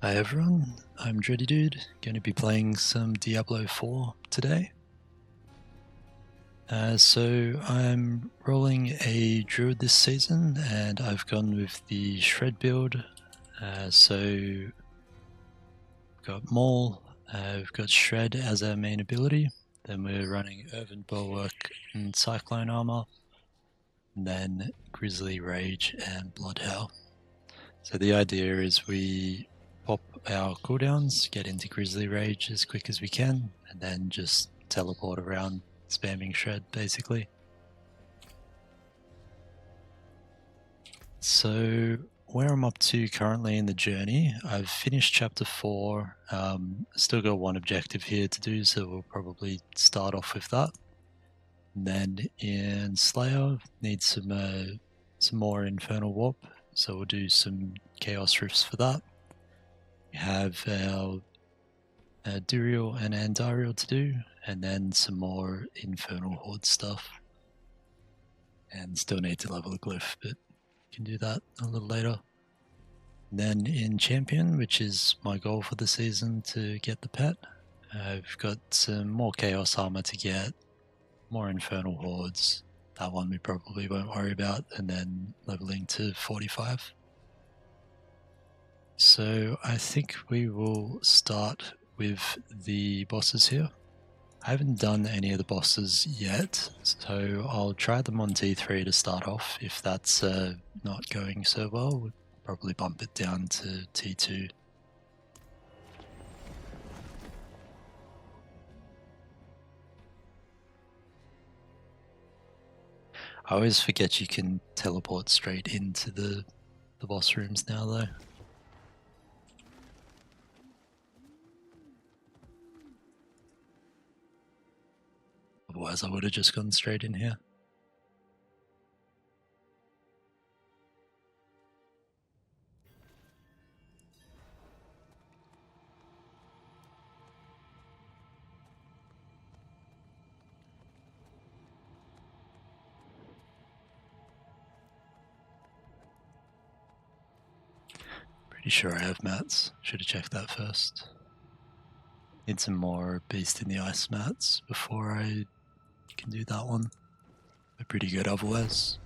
Hi everyone, I'm Shred Druid, going to be playing some Diablo 4 today. So I'm rolling a Druid this season and I've gone with the Shred build. So we've got Maul, we've got Shred as our main ability, then we're running Earthen Bulwark and Cyclone Armor, and then Grizzly Rage and Bloodhowl. So the idea is we pop our cooldowns, get into Grizzly Rage as quick as we can, and then just teleport around, spamming Shred basically. So where I'm up to currently in the journey, I've finished chapter 4, still got one objective here to do, so we'll probably start off with that. And then in Slayer, need some more Infernal Warp, so we'll do some Chaos Rifts for that. We have our Duriel and Andariel to do, and then some more Infernal Hordes stuff. And still need to level a glyph, but can do that a little later. And then in Champion, which is my goal for the season to get the pet, I've got some more Chaos Armor to get, more Infernal Hordes. That one we probably won't worry about, and then leveling to 45. So I think we will start with the bosses here. I haven't done any of the bosses yet, so I'll try them on T3 to start off. If that's not going so well, we'll probably bump it down to T2. I always forget you can teleport straight into the boss rooms now though. Otherwise I would have just gone straight in here. Pretty sure I have mats. Should have checked that first. Need some more Beast in the Ice mats before I can do that one. They're pretty good otherwise.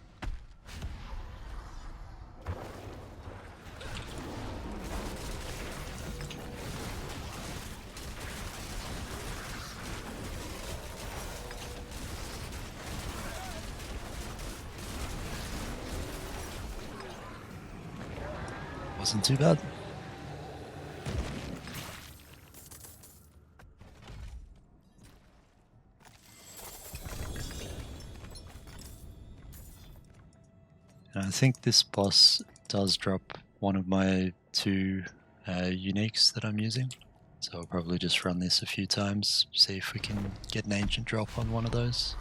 Wasn't too bad. And I think this boss does drop one of my 2 uniques that I'm using. So I'll probably just run this a few times, see if we can get an ancient drop on one of those.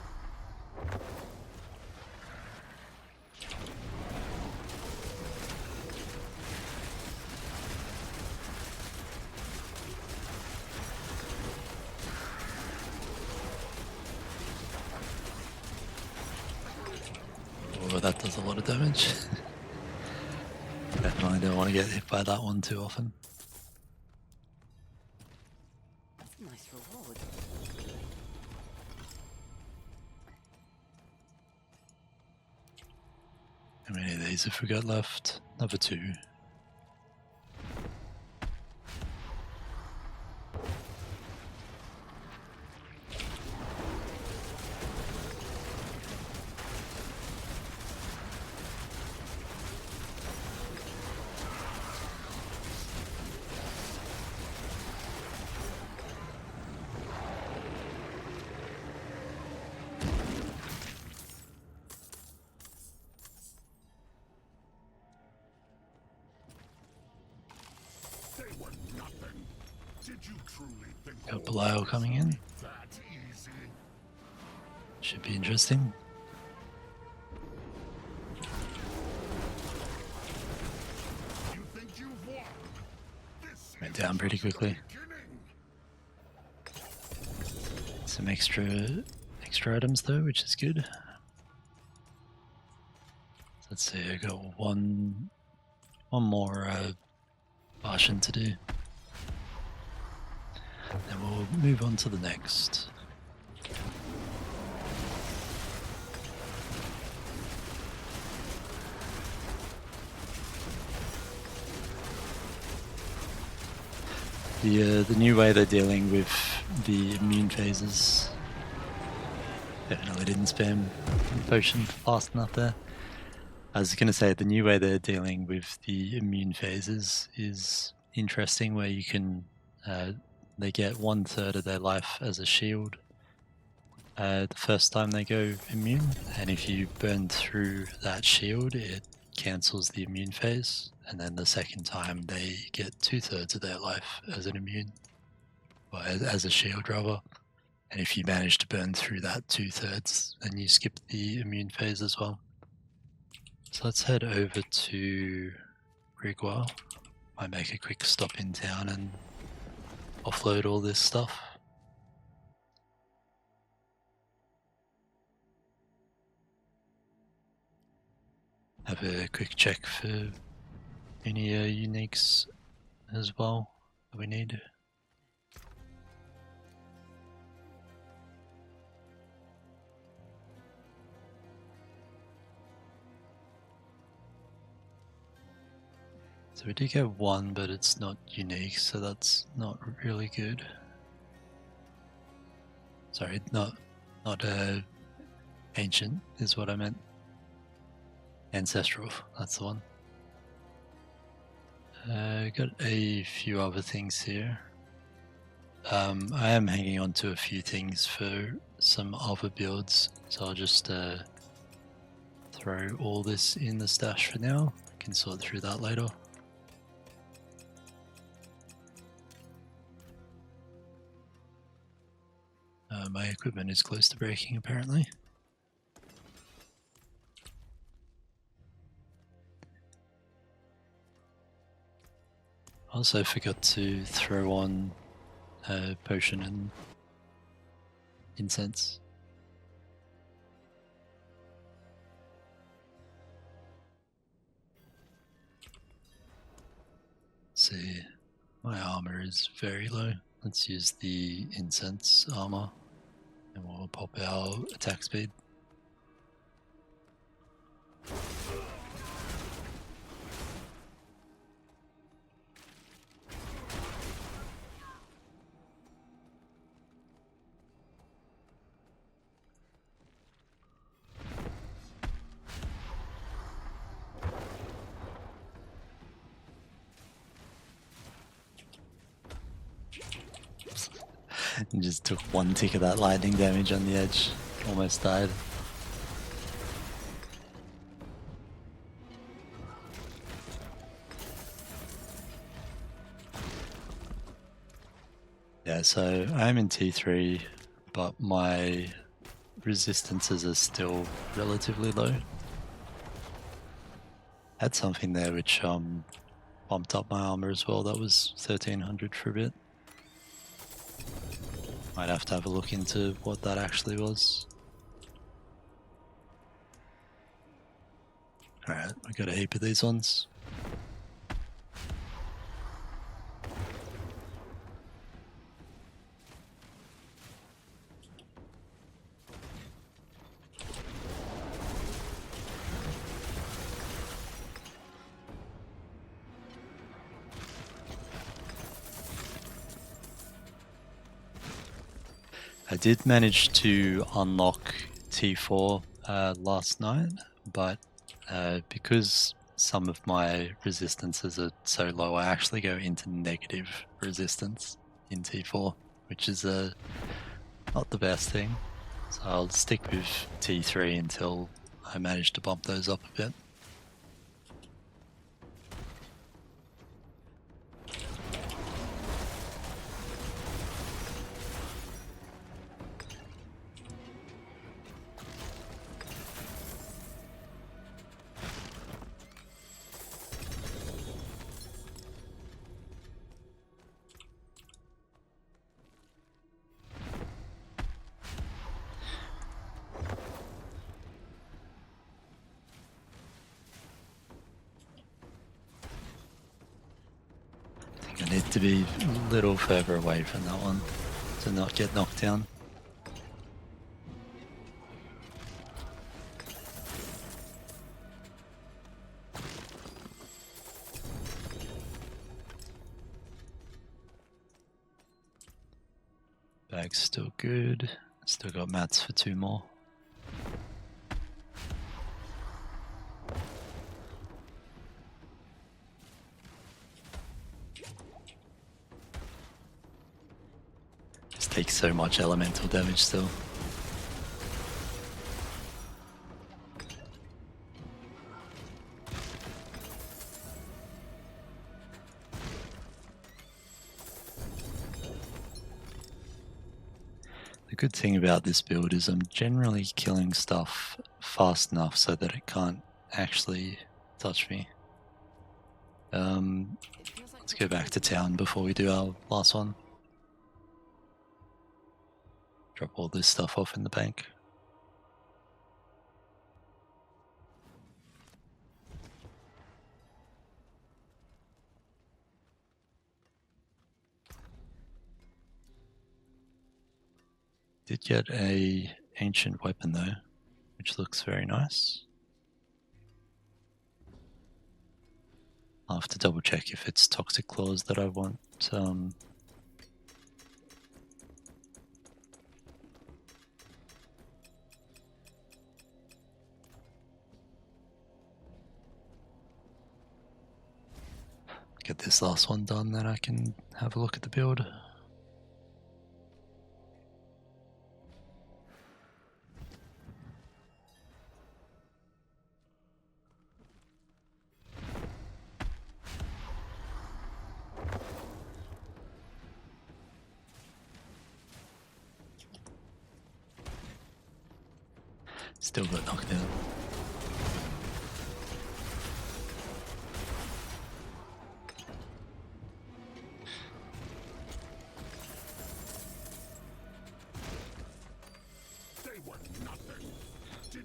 Oh, that does a lot of damage. Definitely don't want to get hit by that one too often. That's a nice reward. How many of these have we got left? Another 2. Got Belial coming in. Should be interesting. Went down pretty quickly. Some extra items though, which is good. Let's see, I got one more Varshan to do. Then we'll move on to the next. The new way they're dealing with the immune phases. Definitely didn't spam potion fast enough there. I was going to say the new way they're dealing with the immune phases is interesting, where you can they get 1/3 of their life as a shield the first time they go immune, and if you burn through that shield, it cancels the immune phase, and then the second time they get 2/3 of their life as an immune, or as a shield rather. And if you manage to burn through that 2/3, then you skip the immune phase as well. So let's head over to Grigoire. Might make a quick stop in town and offload all this stuff. Have a quick check for any uniques as well that we need. So we did get one, but it's not unique, so that's not really good. Sorry, not ancient is what I meant. Ancestral, that's the one. Got a few other things here. I am hanging on to a few things for some other builds, so I'll just throw all this in the stash for now. I can sort through that later. My equipment is close to breaking apparently. Also forgot to throw on potion and incense. Let's see, my armor is very low. Let's use the incense armor and we'll pop our attack speed. And just took one tick of that lightning damage on the edge. Almost died. Yeah, so I'm in T3, but my resistances are still relatively low. Had something there which bumped up my armor as well. That was 1300 for a bit. Might have to have a look into what that actually was. Alright, I got a heap of these ones. I did manage to unlock T4 last night, but because some of my resistances are so low, I actually go into negative resistance in T4, which is not the best thing. So I'll stick with T3 until I manage to bump those up a bit. to be a little further away from that one to not get knocked down. Bag's still good. Still got mats for 2 more. Just takes so much elemental damage still. The good thing about this build is I'm generally killing stuff fast enough so that it can't actually touch me. Let's go back to town before we do our last one. Drop all this stuff off in the bank. Did get a ancient weapon though, which looks very nice. I'll have to double check if it's Toxic Claws that I want. Get this last one done, then I can have a look at the build. Still got knocked down.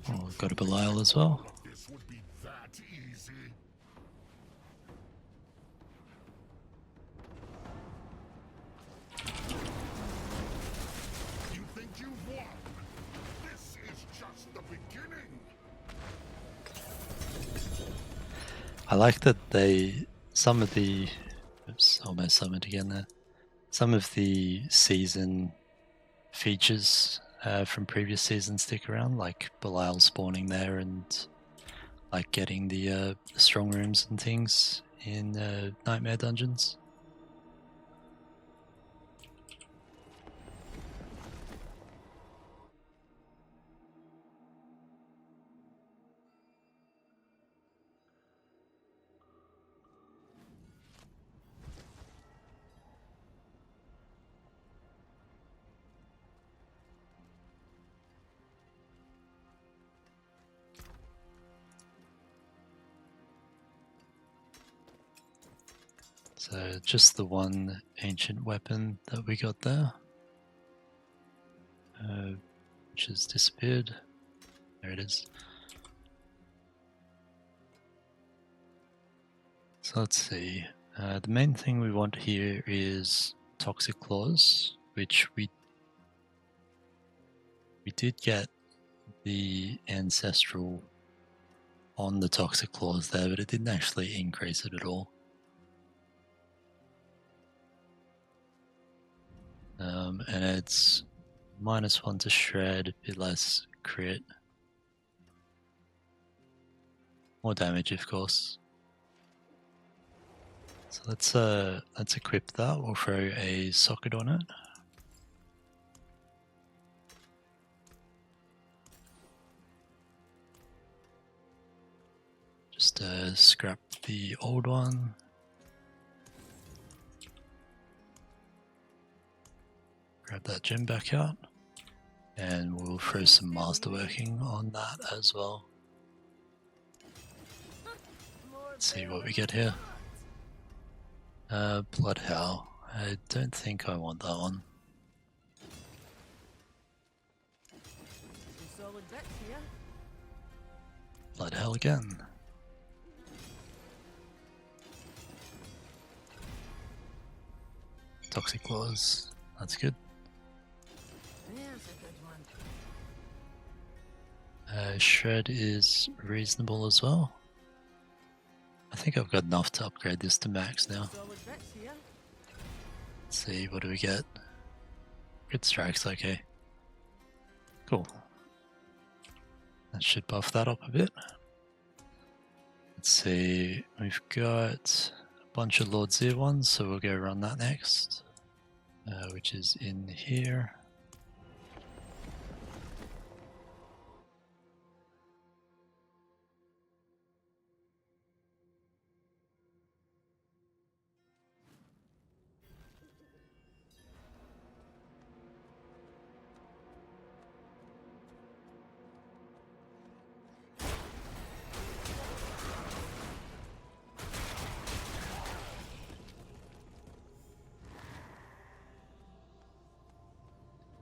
Oh, we've got a Belial as well. This would be that easy. You think you've won? This is just the beginning. I like that some of the, oops, almost summoned again there. Some of the season features from previous seasons stick around, like Belial spawning there and like getting the strong rooms and things in Nightmare Dungeons. So just the one ancient weapon that we got there, which has disappeared. There it is. So let's see. The main thing we want here is Toxic Claws, which we did get the Ancestral on the Toxic Claws there, but it didn't actually increase it at all. And it's -1 to shred, a bit less crit. More damage, of course. So let's equip that. We'll throw a socket on it. Just scrap the old one. Grab that gem back out, and we'll throw some masterworking on that as well. Let's see what we get here. Bloodhowl. I don't think I want that one. Solid bits here. Bloodhowl again. Toxic Claws. That's good. There's a good one. Shred is reasonable as well. I think I've got enough to upgrade this to max now. So was Rex here. Let's see, what do we get? Good strikes, okay. Cool. That should buff that up a bit. Let's see, we've got a bunch of Lord Zir ones, so we'll go run that next. Which is in here.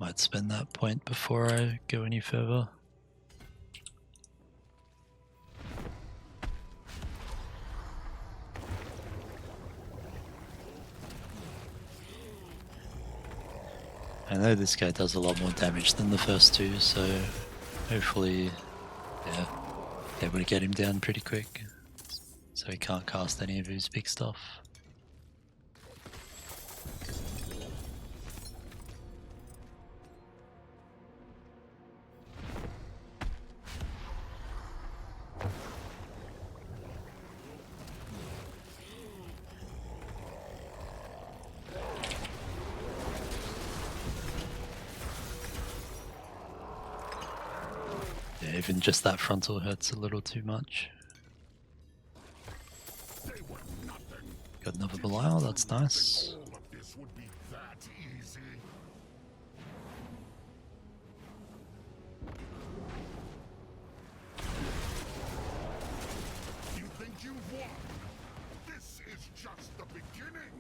Might spend that point before I go any further. I know this guy does a lot more damage than the first two, so hopefully, yeah, able to get him down pretty quick, so he can't cast any of his big stuff. Yeah, even just that frontal hurts a little too much. They were nothing. Got another Belial, that's nice. All of this would be that easy. You think you won? This is just the beginning.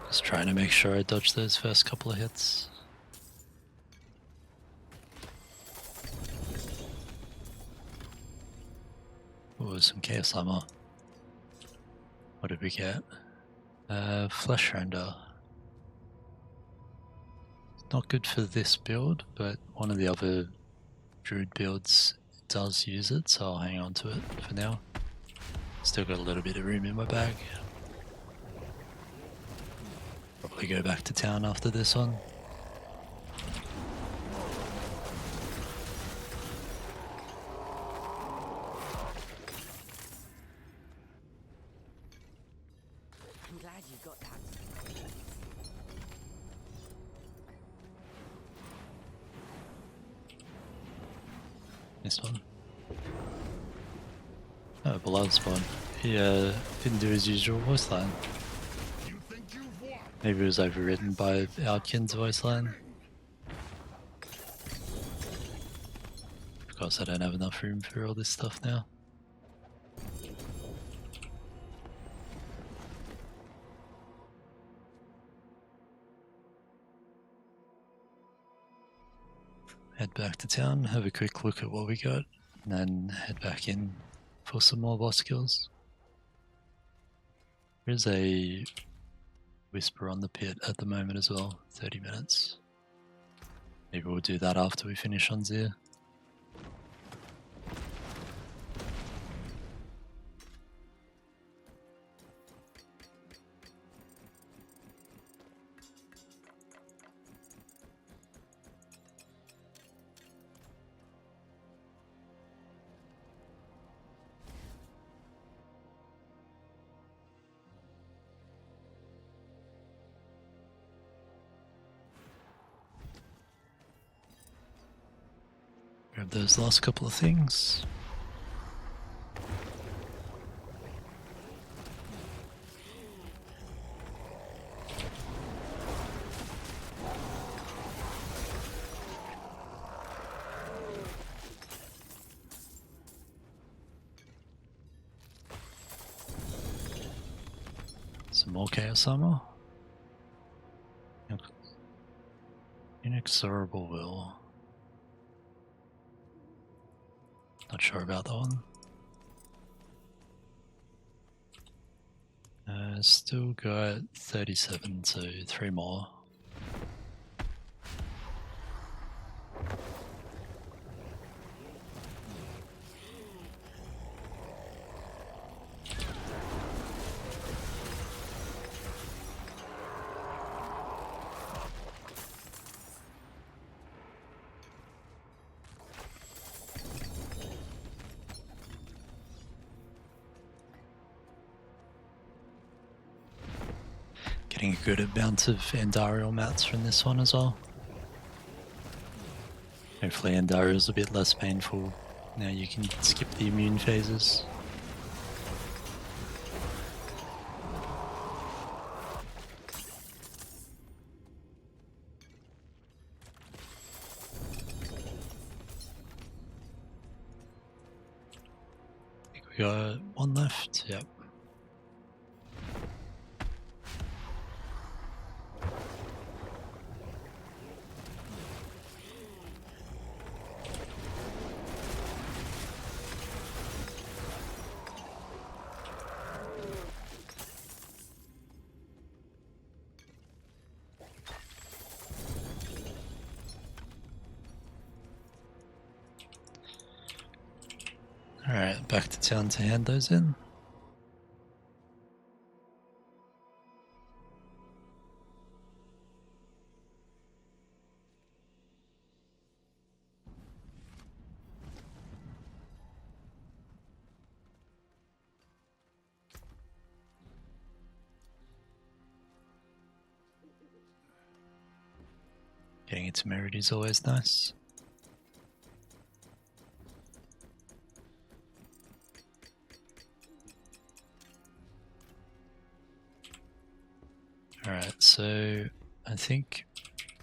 Just trying to make sure I dodge those first couple of hits. Ooh, some Chaos Armor. What did we get? Flesh Render. Not good for this build, but one of the other Druid builds does use it, so I'll hang on to it for now. Still got a little bit of room in my bag. Probably go back to town after this one. I'm glad you got that. This one. Oh, Blood Spawn. He didn't do his usual voice line. You think you won? Maybe it was overwritten by Outkin's voice line. Of course, I don't have enough room for all this stuff now. Head back to town, have a quick look at what we got, and then head back in for some more boss kills. There's a Whisper on the pit at the moment as well, 30 minutes. Maybe we'll do that after we finish on Zir. Grab those last couple of things. Some more Chaos Armor. Inexorable Will. Not sure about that one. Still got 37, so 3 more. Getting a good amount of Andariel mats from this one as well. Hopefully Andariel's a bit less painful. Now you can skip the immune phases. I think we got 1 left, yep. Alright, back to town to hand those in. Getting into Merit is always nice. Alright, so I think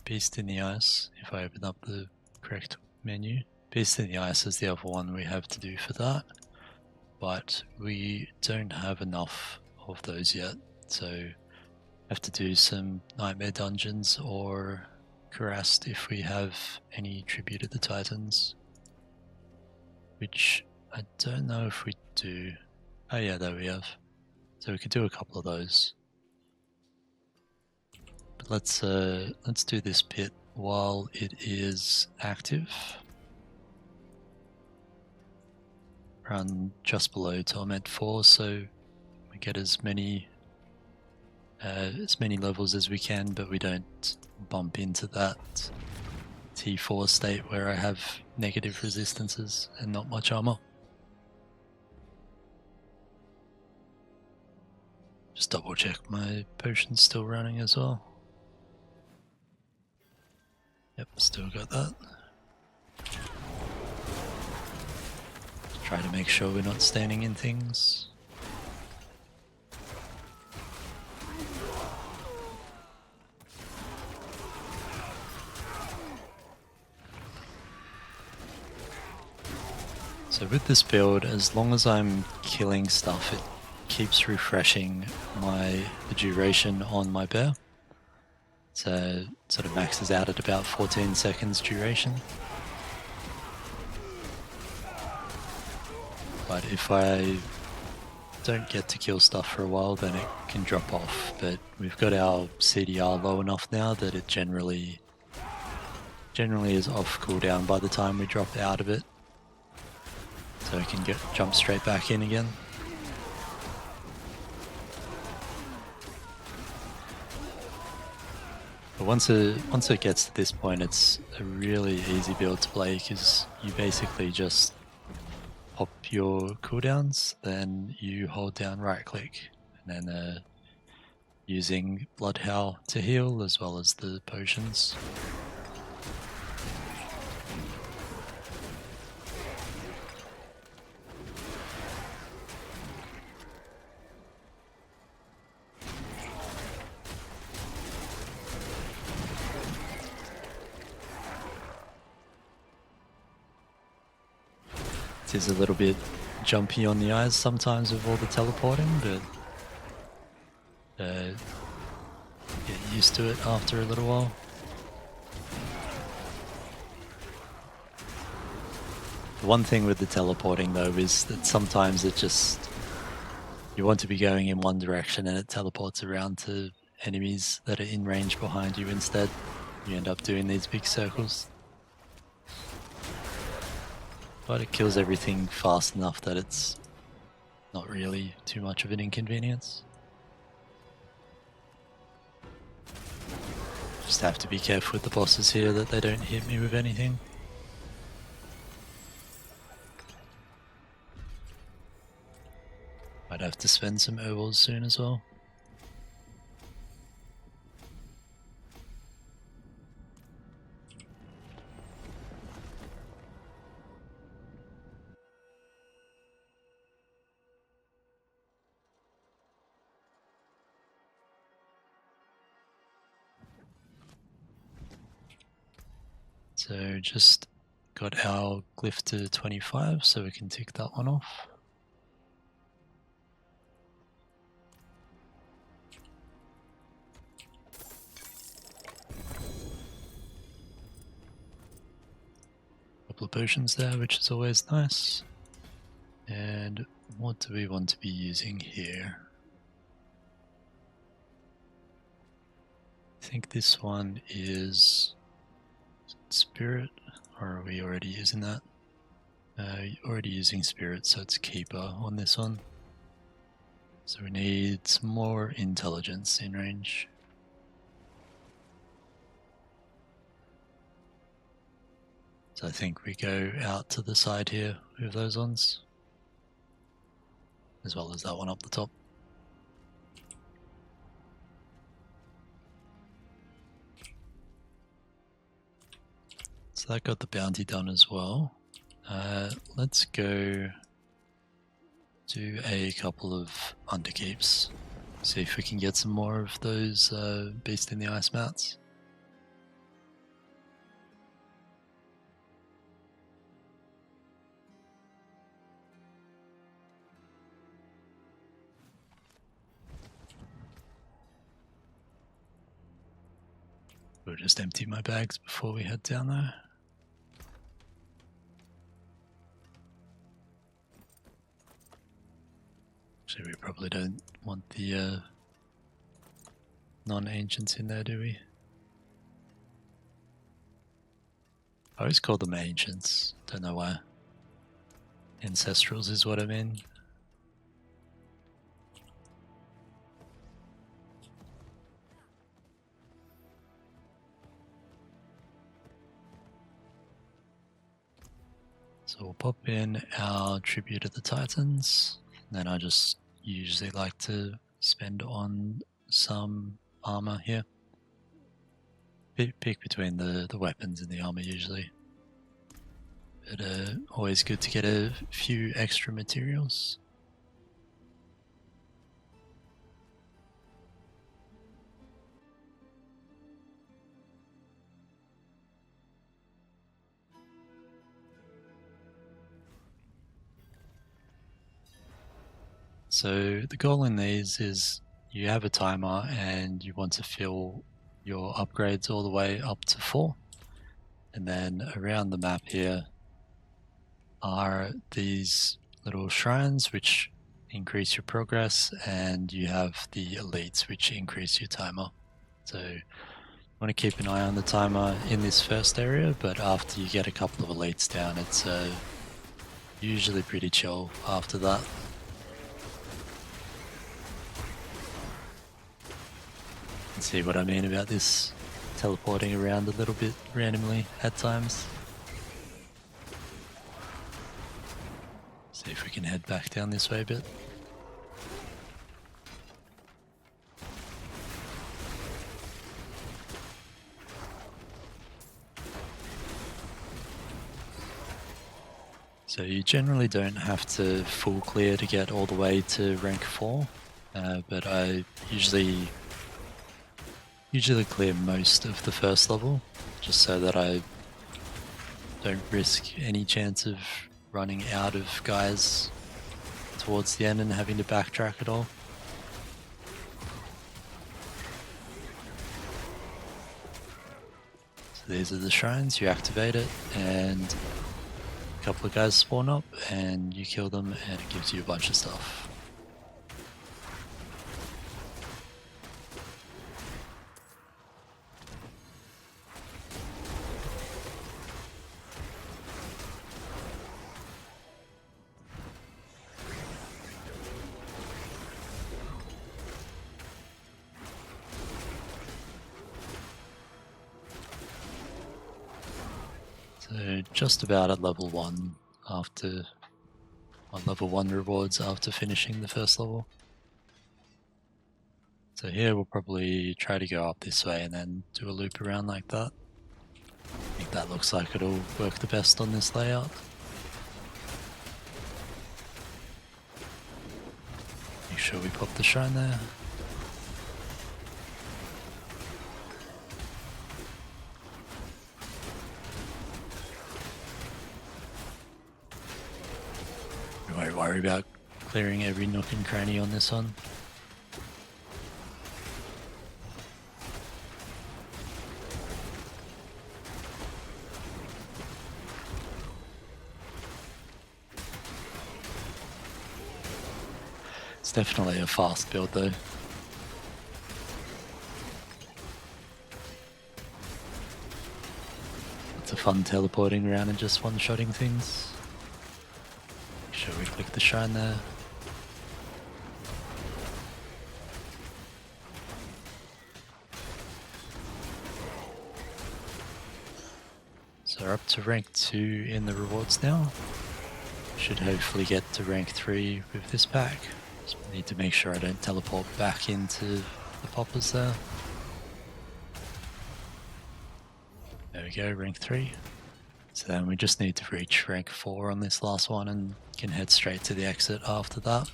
Beast in the Ice, if I open up the correct menu, Beast in the Ice is the other one we have to do for that, but we don't have enough of those yet, so have to do some Nightmare Dungeons or Kurast if we have any Tribute of the Titans, which I don't know if we do. Oh yeah, there we have. So we could do a couple of those. But let's do this pit while it is active. Run just below Torment 4, so we get as many levels as we can, but we don't bump into that T4 state where I have negative resistances and not much armor. Just double check my potion's still running as well. Yep, still got that. Try to make sure we're not standing in things. So with this build, as long as I'm killing stuff, it keeps refreshing the duration on my bear. So it sort of maxes out at about 14 seconds duration. But if I don't get to kill stuff for a while, then it can drop off. But we've got our CDR low enough now that it generally is off cooldown by the time we drop out of it. So we can jump straight back in again. But once it gets to this point, it's a really easy build to play because you basically just pop your cooldowns, then you hold down right click, and then using Blood Howl to heal as well as the potions. It is a little bit jumpy on the eyes sometimes with all the teleporting, but Get used to it after a little while. The one thing with the teleporting though is that sometimes it just, you want to be going in one direction and it teleports around to enemies that are in range behind you instead. You end up doing these big circles. But it kills everything fast enough that it's not really too much of an inconvenience. Just have to be careful with the bosses here that they don't hit me with anything. Might have to spend some ovals soon as well. So just got our glyph to 25, so we can tick that one off. Couple of potions there, which is always nice. And what do we want to be using here? I think this one is Spirit, or are we already using that? Already using Spirit, so it's Keeper on this one. So we need some more intelligence in range. So I think we go out to the side here with those ones, as well as that one up the top. So that got the bounty done as well. Let's go do a couple of underkeeps. See if we can get some more of those Beast in the Ice mats. We'll just empty my bags before we head down there. Actually, we probably don't want the non-ancients in there, do we? I always call them ancients, don't know why. Ancestrals is what I mean. So we'll pop in our Tribute of the Titans. Then I just usually like to spend on some armor here. Pick between the weapons and the armor usually. But always good to get a few extra materials. So the goal in these is you have a timer and you want to fill your upgrades all the way up to 4. And then around the map here are these little shrines which increase your progress, and you have the elites which increase your timer. So you want to keep an eye on the timer in this first area, but after you get a couple of elites down, it's usually pretty chill after that. See what I mean about this teleporting around a little bit randomly at times. See if we can head back down this way a bit. So you generally don't have to full clear to get all the way to rank 4, but I usually clear most of the first level, just so that I don't risk any chance of running out of guys towards the end and having to backtrack at all. So these are the shrines, you activate it, and a couple of guys spawn up, and you kill them, and it gives you a bunch of stuff. So just about at level 1 after on level 1 rewards after finishing the first level. So here we'll probably try to go up this way and then do a loop around like that. I think that looks like it'll work the best on this layout. Make sure we pop the shrine there. We won't worry about clearing every nook and cranny on this one. It's definitely a fast build though. It's a fun teleporting around and just one-shotting things. Make sure we click the shrine there. So we're up to rank 2 in the rewards now. Should hopefully get to rank 3 with this pack. Just need to make sure I don't teleport back into the poppers there. There we go, rank 3. So then we just need to reach rank 4 on this last one and can head straight to the exit after that.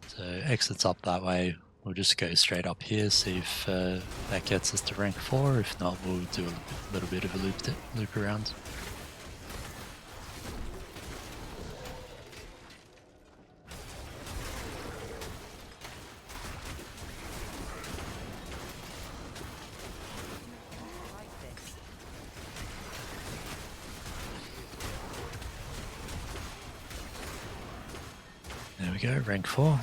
So exit's up that way. We'll just go straight up here, see if that gets us to rank 4. If not, we'll do a little bit of a loop around. There we go, rank 4.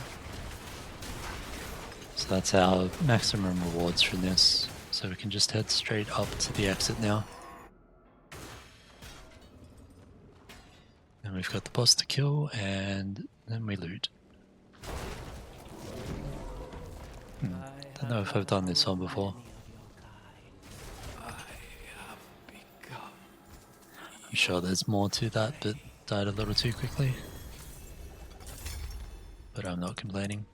So that's our maximum rewards from this. So we can just head straight up to the exit now. Then we've got the boss to kill, and then we loot. Don't know if I've done this one before. I'm sure there's more to that, but died a little too quickly. But I'm not complaining.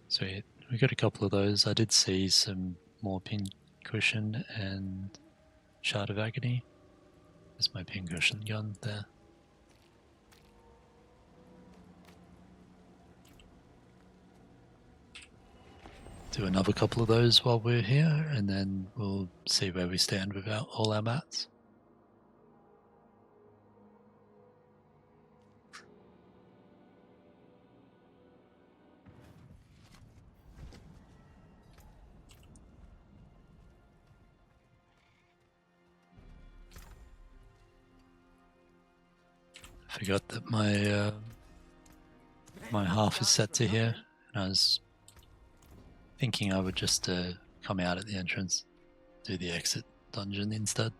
Sweet. We got a couple of those. I did see some more pin cushion and Shard of Agony. There's my pin cushion gun there. Do another couple of those while we're here, and then we'll see where we stand with all our mats. Forgot that my my half is set to here, and I was thinking I would just come out at the entrance, do the exit dungeon instead.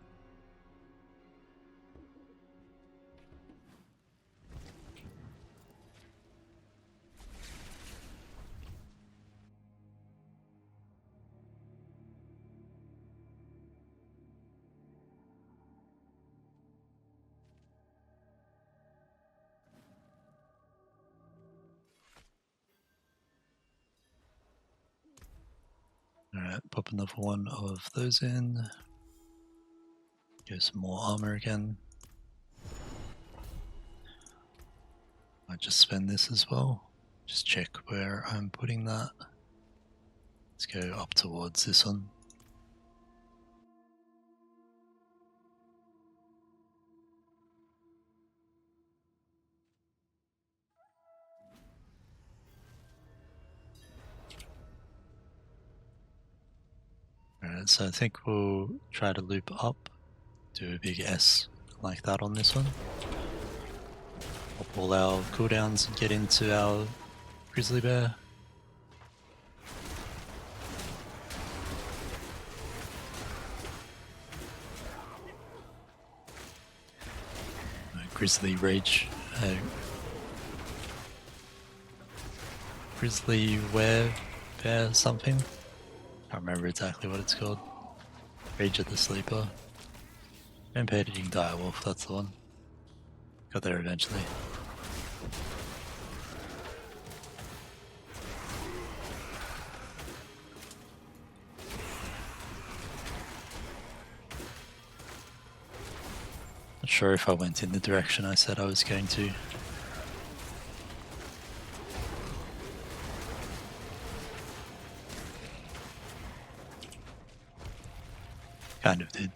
Alright, pop another one of those in. Get some more armor again. Might just spend this as well. Just check where I'm putting that. Let's go up towards this one. Alright, so I think we'll try to loop up, do a big S like that on this one. Pop all our cooldowns and get into our Grizzly Bear. Grizzly Rage. Grizzly Were Bear something. Can't remember exactly what it's called. Rage of the Sleeper. Rampaging Direwolf, that's the one. Got there eventually. Not sure if I went in the direction I said I was going to. Kind of did.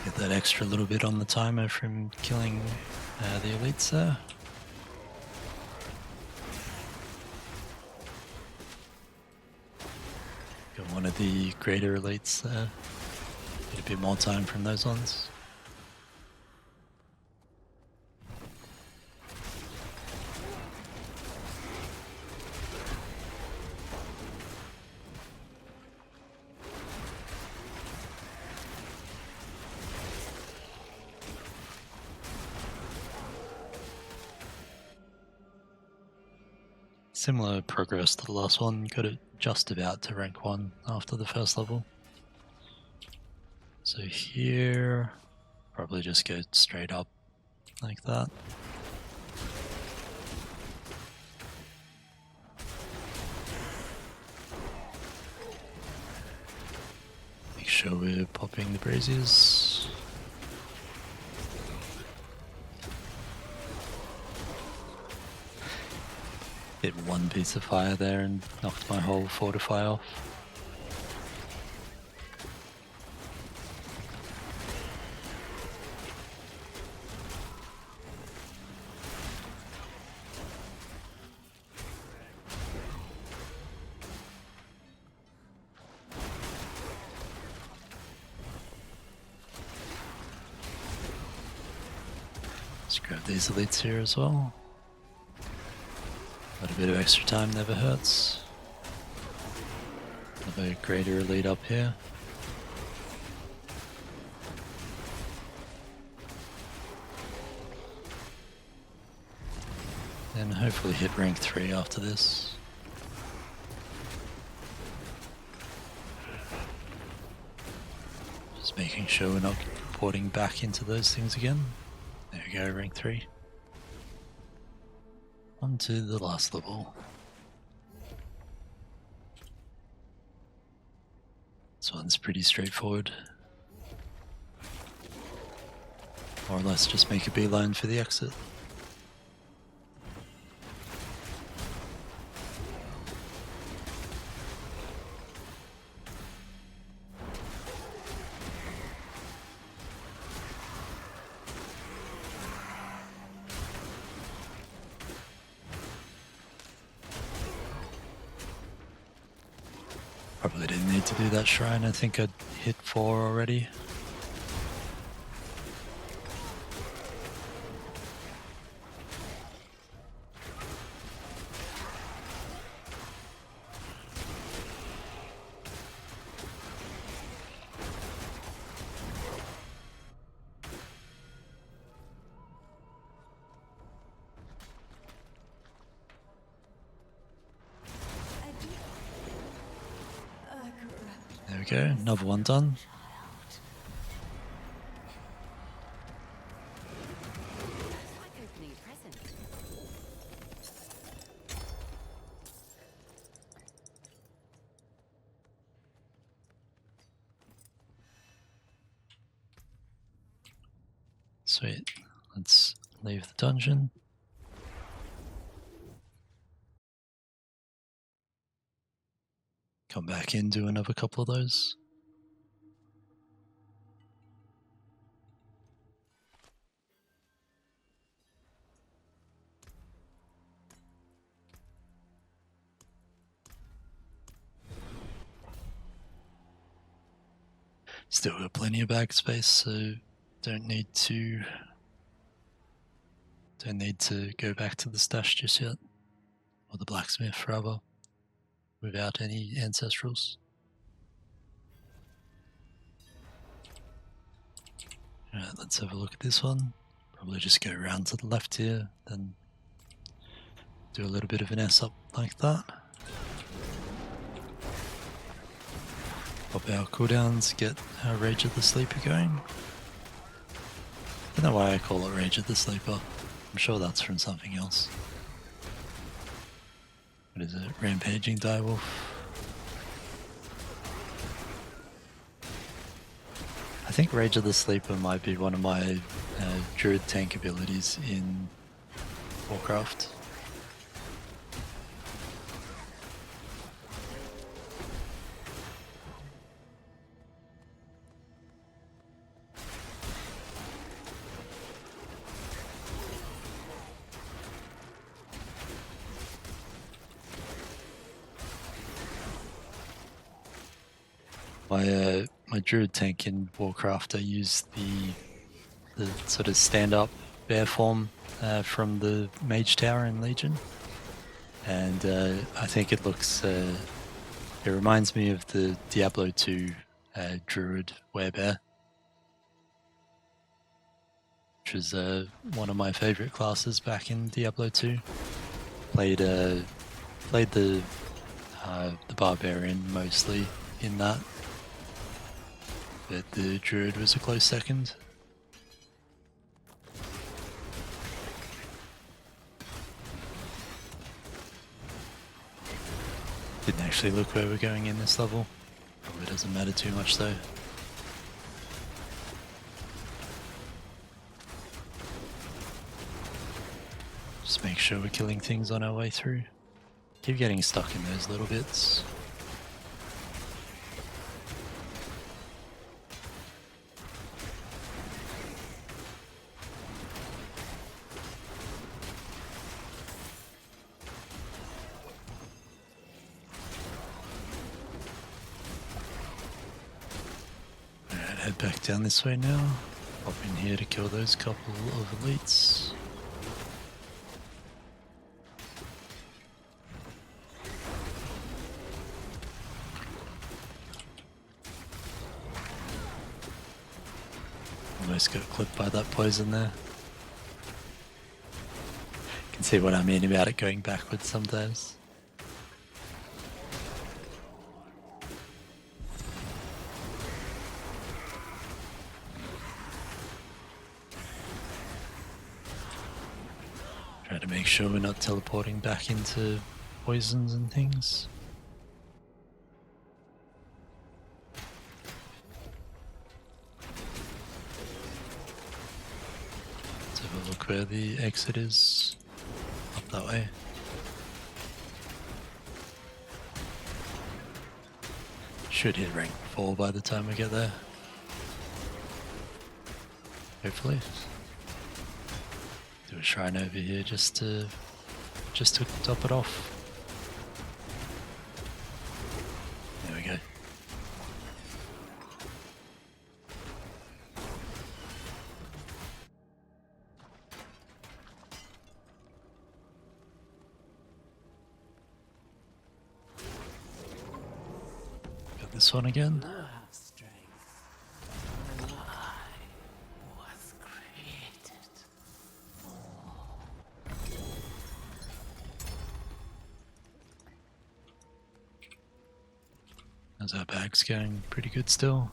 Get that extra little bit on the timer from killing the elites there. Got one of the greater elites there. Get a bit more time from those ones. Similar progress to the last one, got it just about to rank 1 after the first level. So here, probably just go straight up like that. Make sure we're popping the braziers. Hit one piece of fire there and knocked my whole fortify off. Let's grab these elites here as well. A bit of extra time never hurts. Another greater elite up here. And hopefully hit rank 3 after this. Just making sure we're not porting back into those things again. There we go, rank 3. On to the last level. This one's pretty straightforward. More or less just make a beeline for the exit. Probably didn't need to do that shrine, I think I'd hit 4 already. There we go, another one done. Like opening a present. Sweet, let's leave the dungeon. Come back in, do another couple of those. Still got plenty of bag space, so don't need to go back to the stash just yet, or the blacksmith rather, without any ancestrals. Alright, let's have a look at this one. Probably just go around to the left here, then do a little bit of an S up like that. Pop our cooldowns, get our Rage of the Sleeper going. I don't know why I call it Rage of the Sleeper. I'm sure that's from something else. What is it? Rampaging Direwolf? I think Rage of the Sleeper might be one of my Druid tank abilities in Warcraft. My Druid tank in Warcraft, I use the sort of stand-up bear form from the Mage Tower in Legion, and I think it looks. It reminds me of the Diablo 2 Druid werebear, which was one of my favorite classes back in Diablo 2. Played the barbarian mostly in that. But the Druid was a close second. Didn't actually look where we're going in this level. Probably doesn't matter too much though. Just make sure we're killing things on our way through. Keep getting stuck in those little bits. Head back down this way now. Pop in here to kill those couple of elites. Almost got clipped by that poison there. You can see what I mean about it going backwards sometimes. Try to make sure we're not teleporting back into poisons and things. Let's have a look where the exit is. Up that way. Should hit rank 4 by the time we get there. Hopefully. Do a shrine over here just to top it off. There we go. Got this one again. How's our bags going? Pretty good still.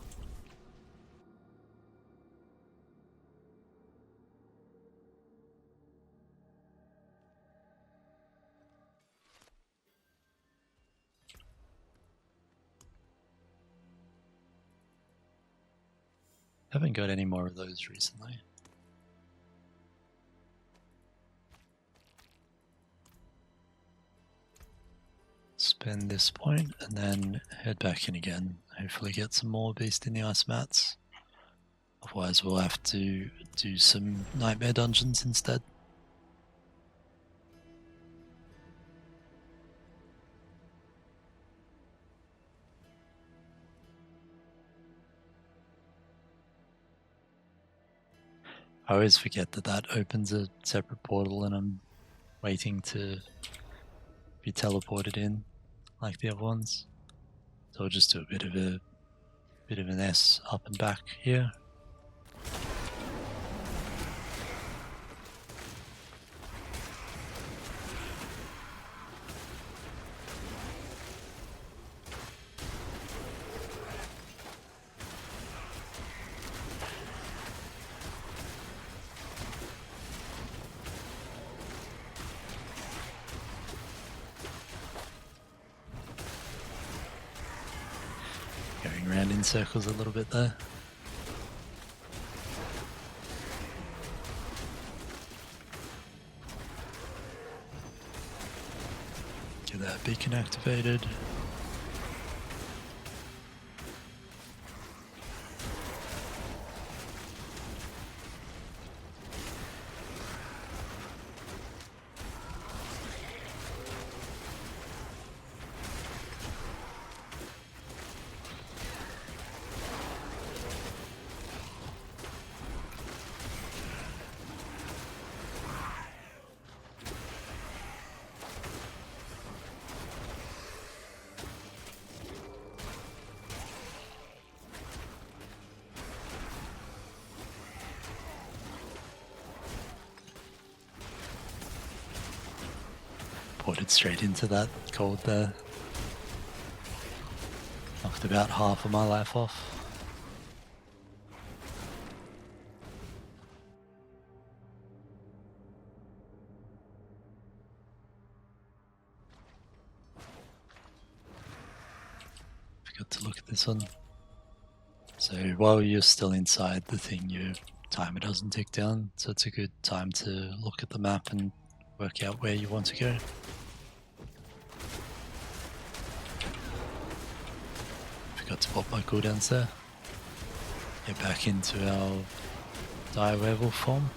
Haven't got any more of those recently. Spend this point and then head back in again. Hopefully get some more Beast in the Ice Mats. Otherwise we'll have to do some Nightmare Dungeons instead. I always forget that that opens a separate portal and I'm waiting to be teleported in like the other ones. So I'll just do a bit of an S up and back here. Going around in circles a little bit there. Get that beacon activated. Ported straight into that cold there. Knocked about half of my life off. Forgot to look at this one. So while you're still inside the thing, your timer doesn't tick down, so it's a good time to look at the map and work out where you want to go. Forgot to pop my cooldowns there. Get back into our dire werewolf form.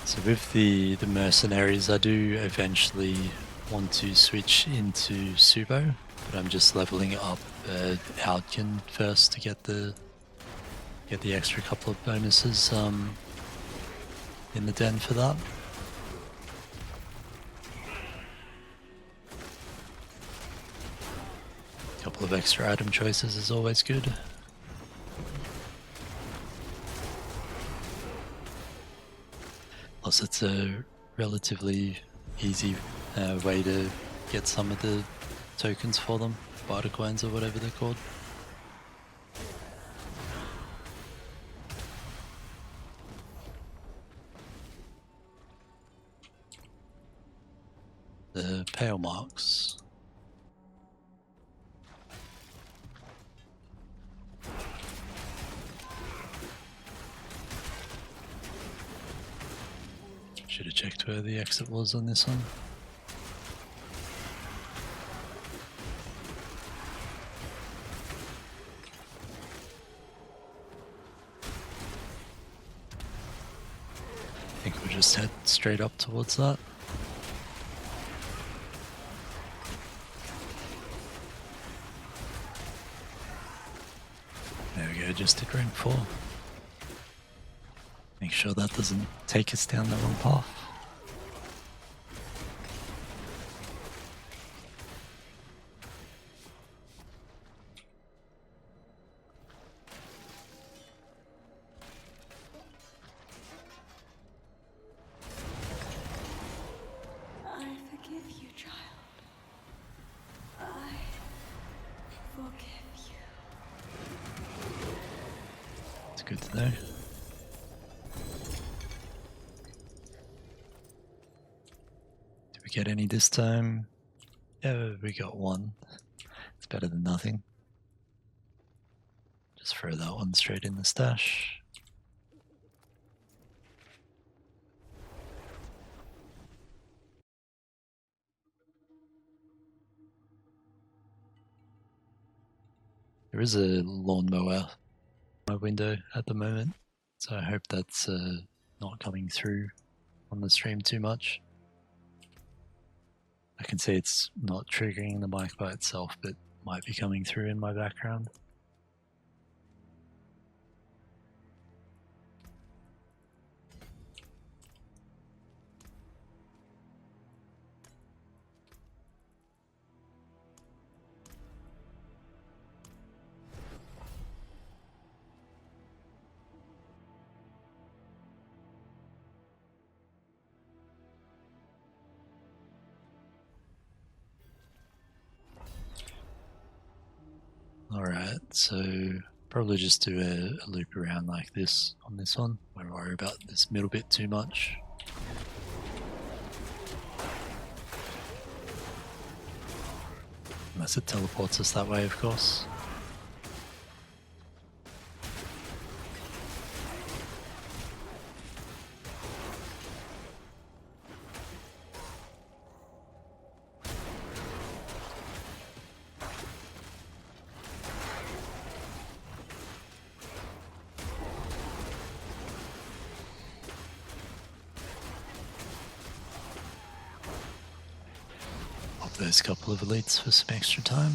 So with the mercenaries, I do eventually want to switch into Subo, but I'm just leveling up Outkin first to get the extra couple of bonuses in the den for that. A couple of extra item choices is always good. Plus it's a relatively easy way to get some of the tokens for them, barter coins or whatever they're called. The pale marks. Should have checked where the exit was on this one. I think we'll just head straight up towards that. There we go, just did rank 4. Make sure that doesn't take us down the wrong path. I forgive you, child. I forgive you. It's good to know. Get any this time? Yeah, we got one. It's better than nothing. Just throw that one straight in the stash. There is a lawnmower in my window at the moment, so I hope that's not coming through on the stream too much. I can see it's not triggering the mic by itself, but might be coming through in my background. Alright, so probably just do a loop around like this on this one. Won't worry about this middle bit too much. Unless it teleports us that way, of course. Those couple of elites for some extra time.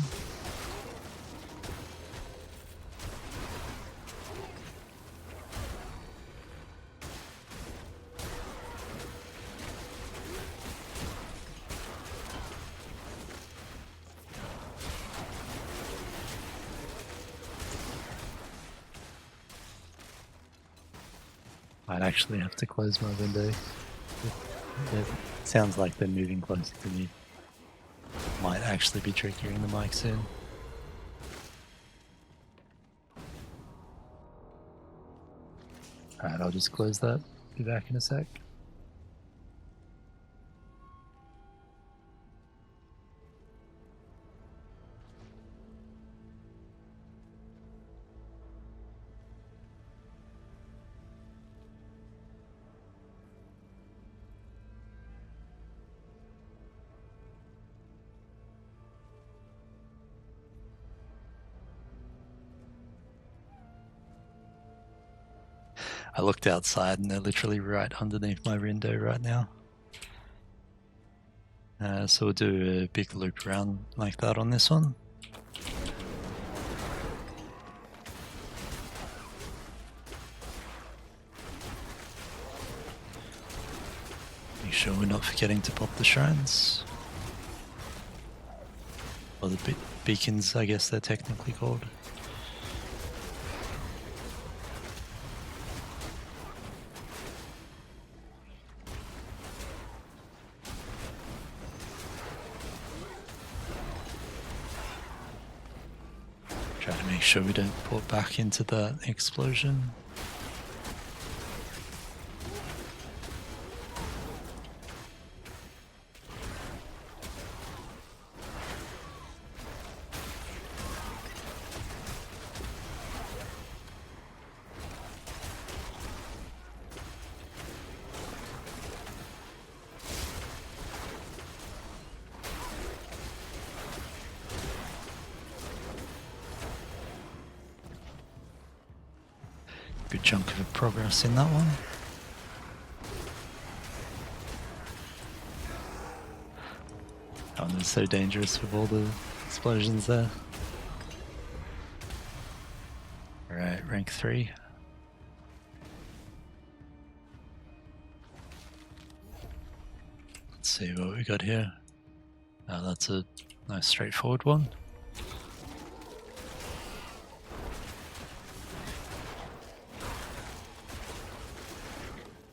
I'd actually have to close my window. It sounds like they're moving closer to me. Might actually be triggering the mic soon. Alright, I'll just close that. Be back in a sec. I looked outside and they're literally right underneath my window right now. So we'll do a big loop around like that on this one. Make sure we're not forgetting to pop the shrines. Or the beacons, I guess they're technically called. Try to make sure we don't put back into that explosion. Good chunk of progress in that one. That one was so dangerous with all the explosions there. Alright, rank 3. Let's see what we got here. That's a nice straightforward one.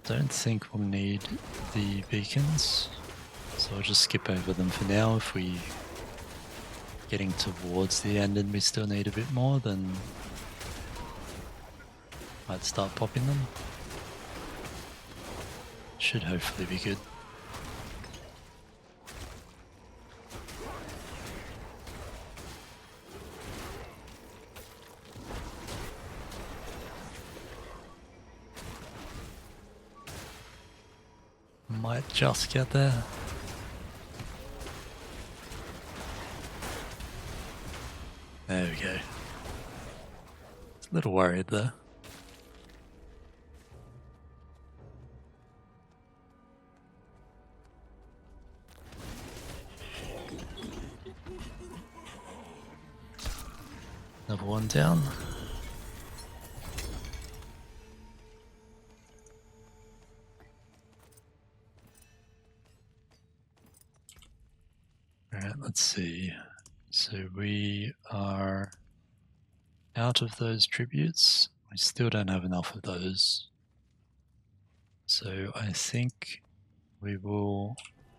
Don't think we'll need the beacons, so I'll just skip over them for now. If we getting towards the end and we still need a bit more, then might start popping them. Should hopefully be good. Might just get there. There we go. A little worried there. Another one down. Alright, let's see. So we are out of those tributes. We still don't have enough of those. So I think we will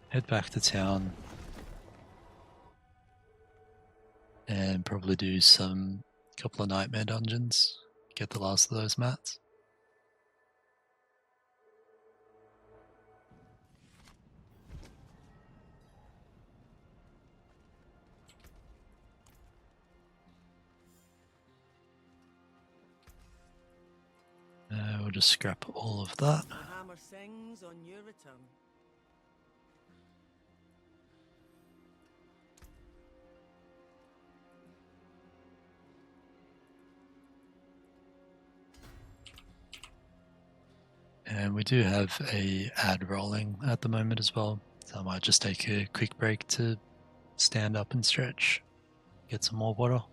head back to town and probably do some couple of nightmare dungeons. Get the last of those mats. We'll just scrap all of that. The hammer sings on your return. And we do have a ad rolling at the moment as well, so I might just take a quick break to stand up and stretch, get some more water.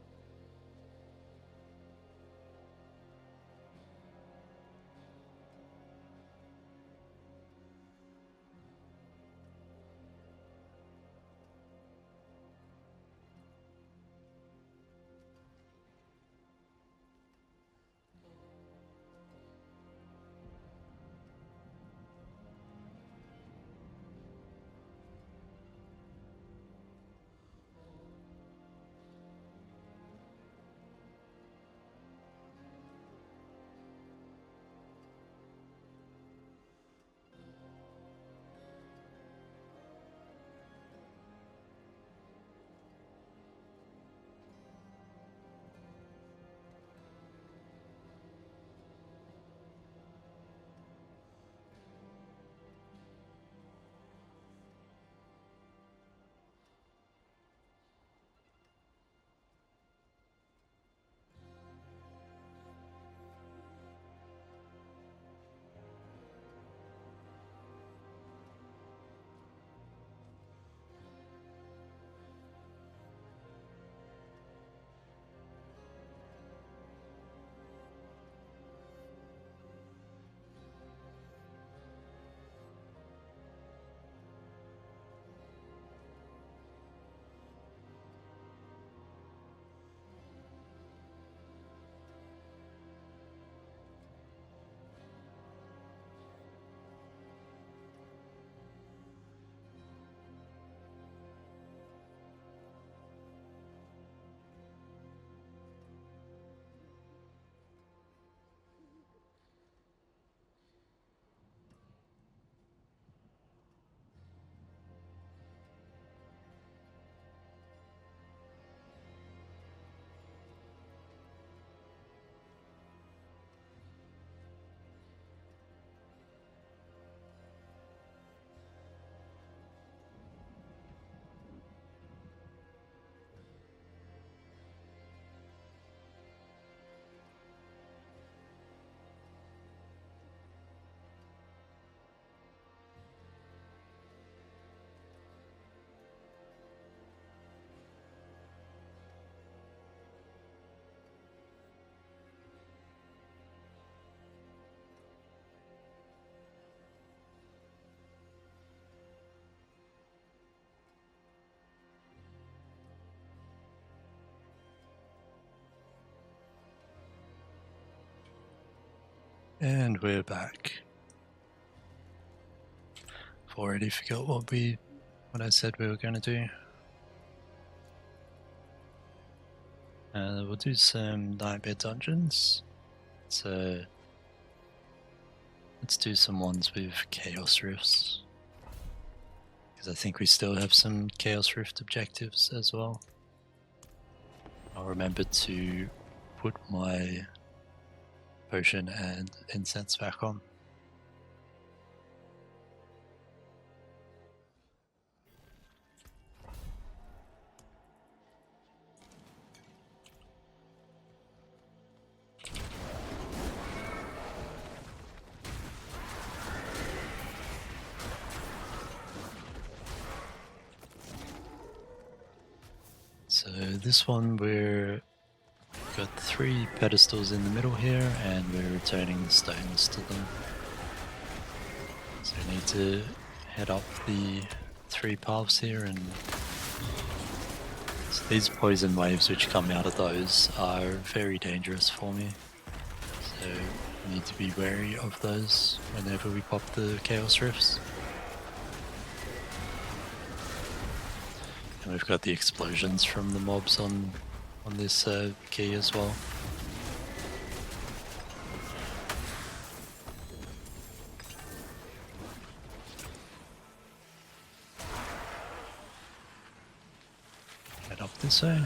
And we're back. I've already forgot what I said we were going to do. We'll do some nightmare dungeons. So let's do some ones with Chaos Rifts, because I think we still have some Chaos Rift objectives as well. I'll remember to put my potion and incense back on. this one we're got 3 pedestals in the middle here, and we're returning the stones to them. So we need to head up the 3 paths here, and so these poison waves which come out of those are very dangerous for me. So we need to be wary of those whenever we pop the Chaos Rifts. And we've got the explosions from the mobs on this key as well. Head up this way.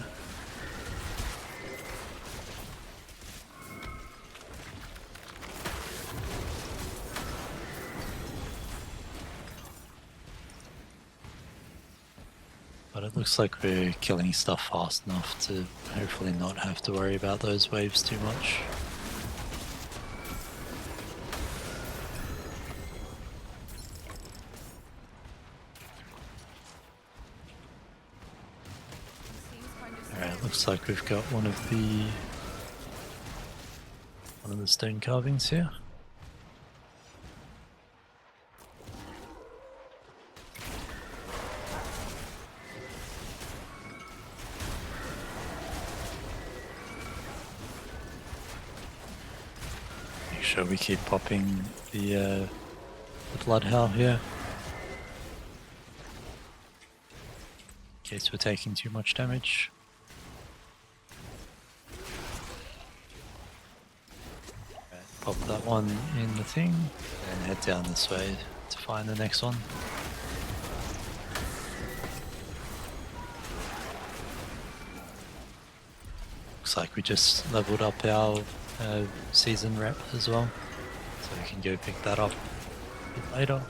But it looks like we're killing stuff fast enough to hopefully not have to worry about those waves too much. Alright, looks like we've got one of the stone carvings here. Make sure we keep popping the blood hell here, in case we're taking too much damage. Pop that one in the thing, and head down this way to find the next one. Looks like we just leveled up our season rep as well, so we can go pick that up a bit later.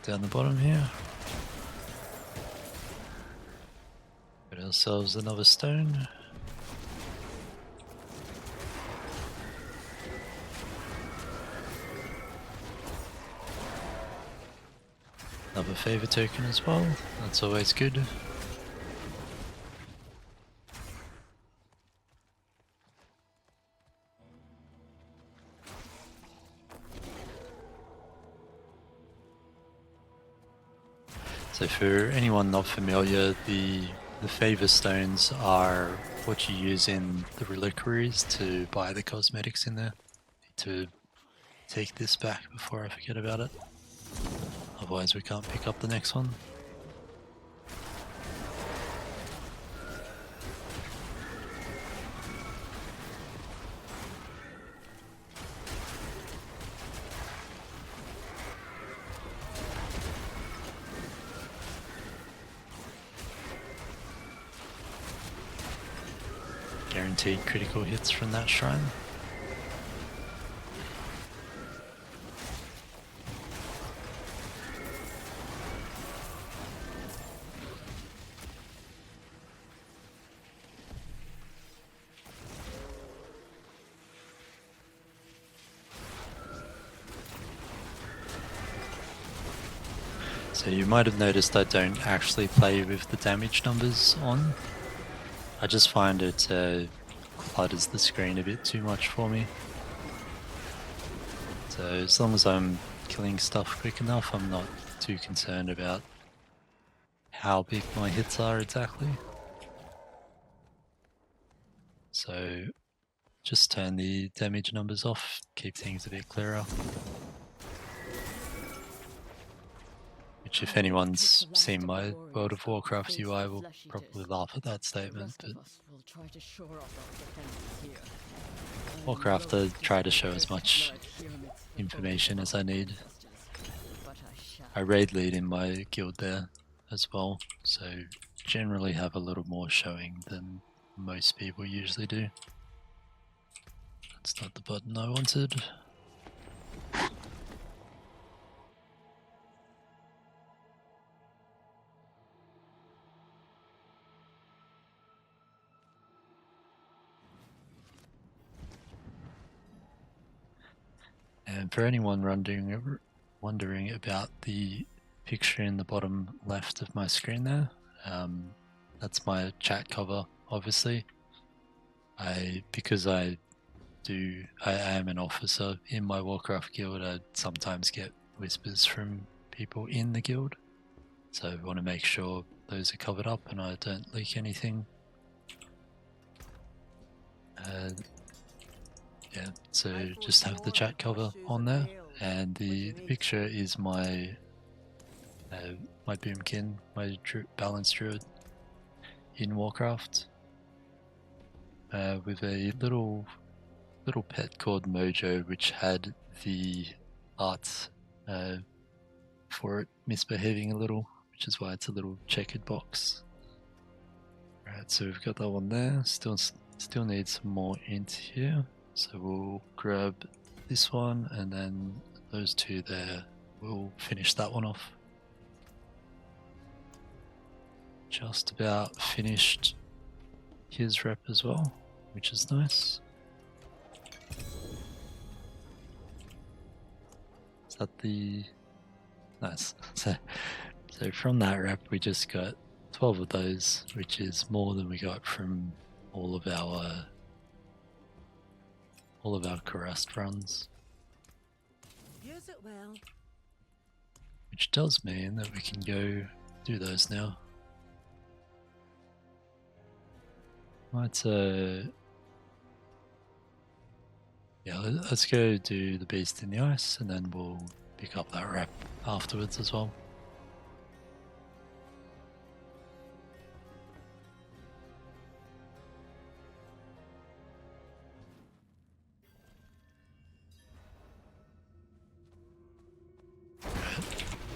Down the bottom here. Get ourselves another stone. Another favor token as well. That's always good. So for anyone not familiar, the favor stones are what you use in the reliquaries to buy the cosmetics in there. Need to take this back before I forget about it. Otherwise we can't pick up the next one. Guaranteed critical hits from that shrine. So you might have noticed I don't actually play with the damage numbers on. I just find it clutters the screen a bit too much for me. So as long as I'm killing stuff quick enough, I'm not too concerned about how big my hits are exactly. So just turn the damage numbers off, keep things a bit clearer. Which, if anyone's seen my World of Warcraft UI, will probably laugh at that statement, but Warcraft, I try to show as much information as I need. I raid lead in my guild there as well, so generally have a little more showing than most people usually do. That's not the button I wanted. And for anyone wondering about the picture in the bottom left of my screen there, that's my chat cover, obviously. Because I am an officer in my Warcraft guild, I sometimes get whispers from people in the guild. So I want to make sure those are covered up and I don't leak anything. Yeah, so just have the chat cover on there, and the picture is my my boomkin, my balanced druid in Warcraft, with a little pet called Mojo, which had the art for it misbehaving a little, which is why it's a little checkered box. Alright, so we've got that one there. Still need some more int here. So we'll grab this one and then those two there. We'll finish that one off. Just about finished his rep as well, which is nice. Is that the... Nice. So from that rep we just got 12 of those, which is more than we got from all of our Kurast runs. Use it well. Which does mean that we can go do those now. Let's go do the Beast in the Ice and then we'll pick up that rep afterwards as well.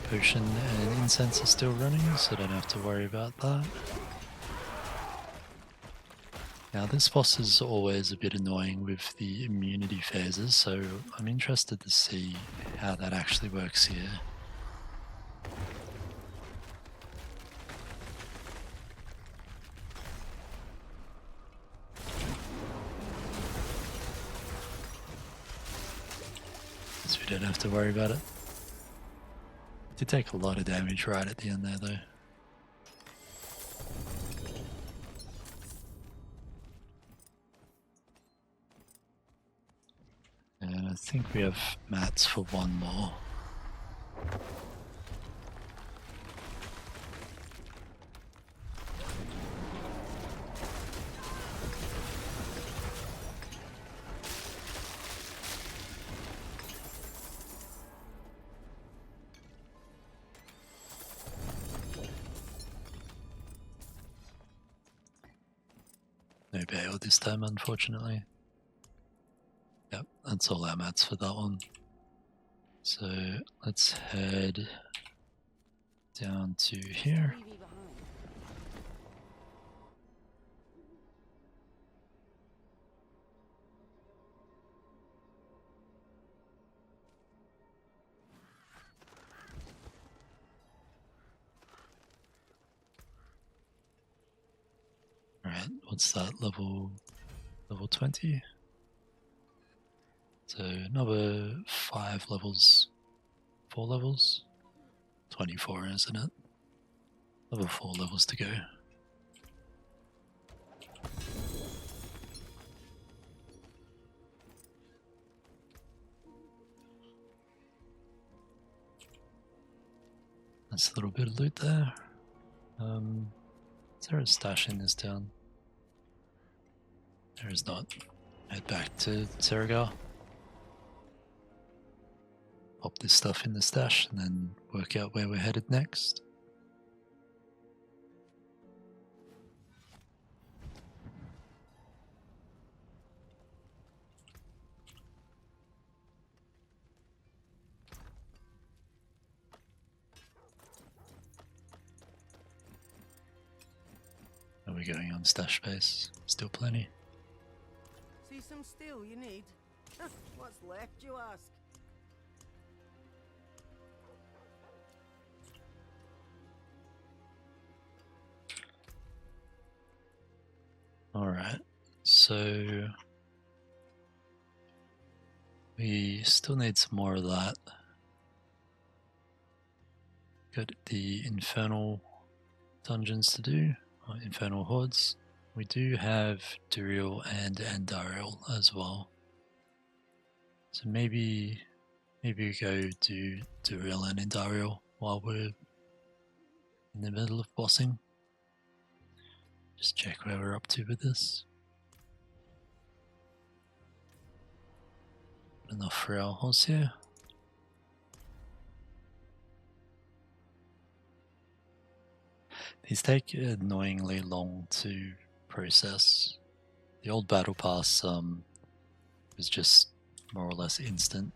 Potion and incense are still running, so don't have to worry about that. Now this boss is always a bit annoying with the immunity phases, so I'm interested to see how that actually works here. So we don't have to worry about it. Did take a lot of damage right at the end there though. And I think we have mats for one more. No bail this time, unfortunately. Yep, that's all our mats for that one. So let's head down to here. Alright, what's that, level 20? So another 4 levels? 24, isn't it? Another 4 levels to go. That's a little bit of loot there. Is there a stash in this town? There is not. Head back to Serigar. Pop this stuff in the stash and then work out where we're headed next. we're going on stash space. Still plenty. See some steel you need? What's left, you ask? Alright, so we still need some more of that. Got the Infernal dungeons to do, or Infernal Hordes. We do have Duriel and Andariel as well. So maybe we go do Duriel and Andariel while we're in the middle of bossing. Just check where we're up to with this. Enough for our horse here. These take annoyingly long to process. The old battle pass was just more or less instant.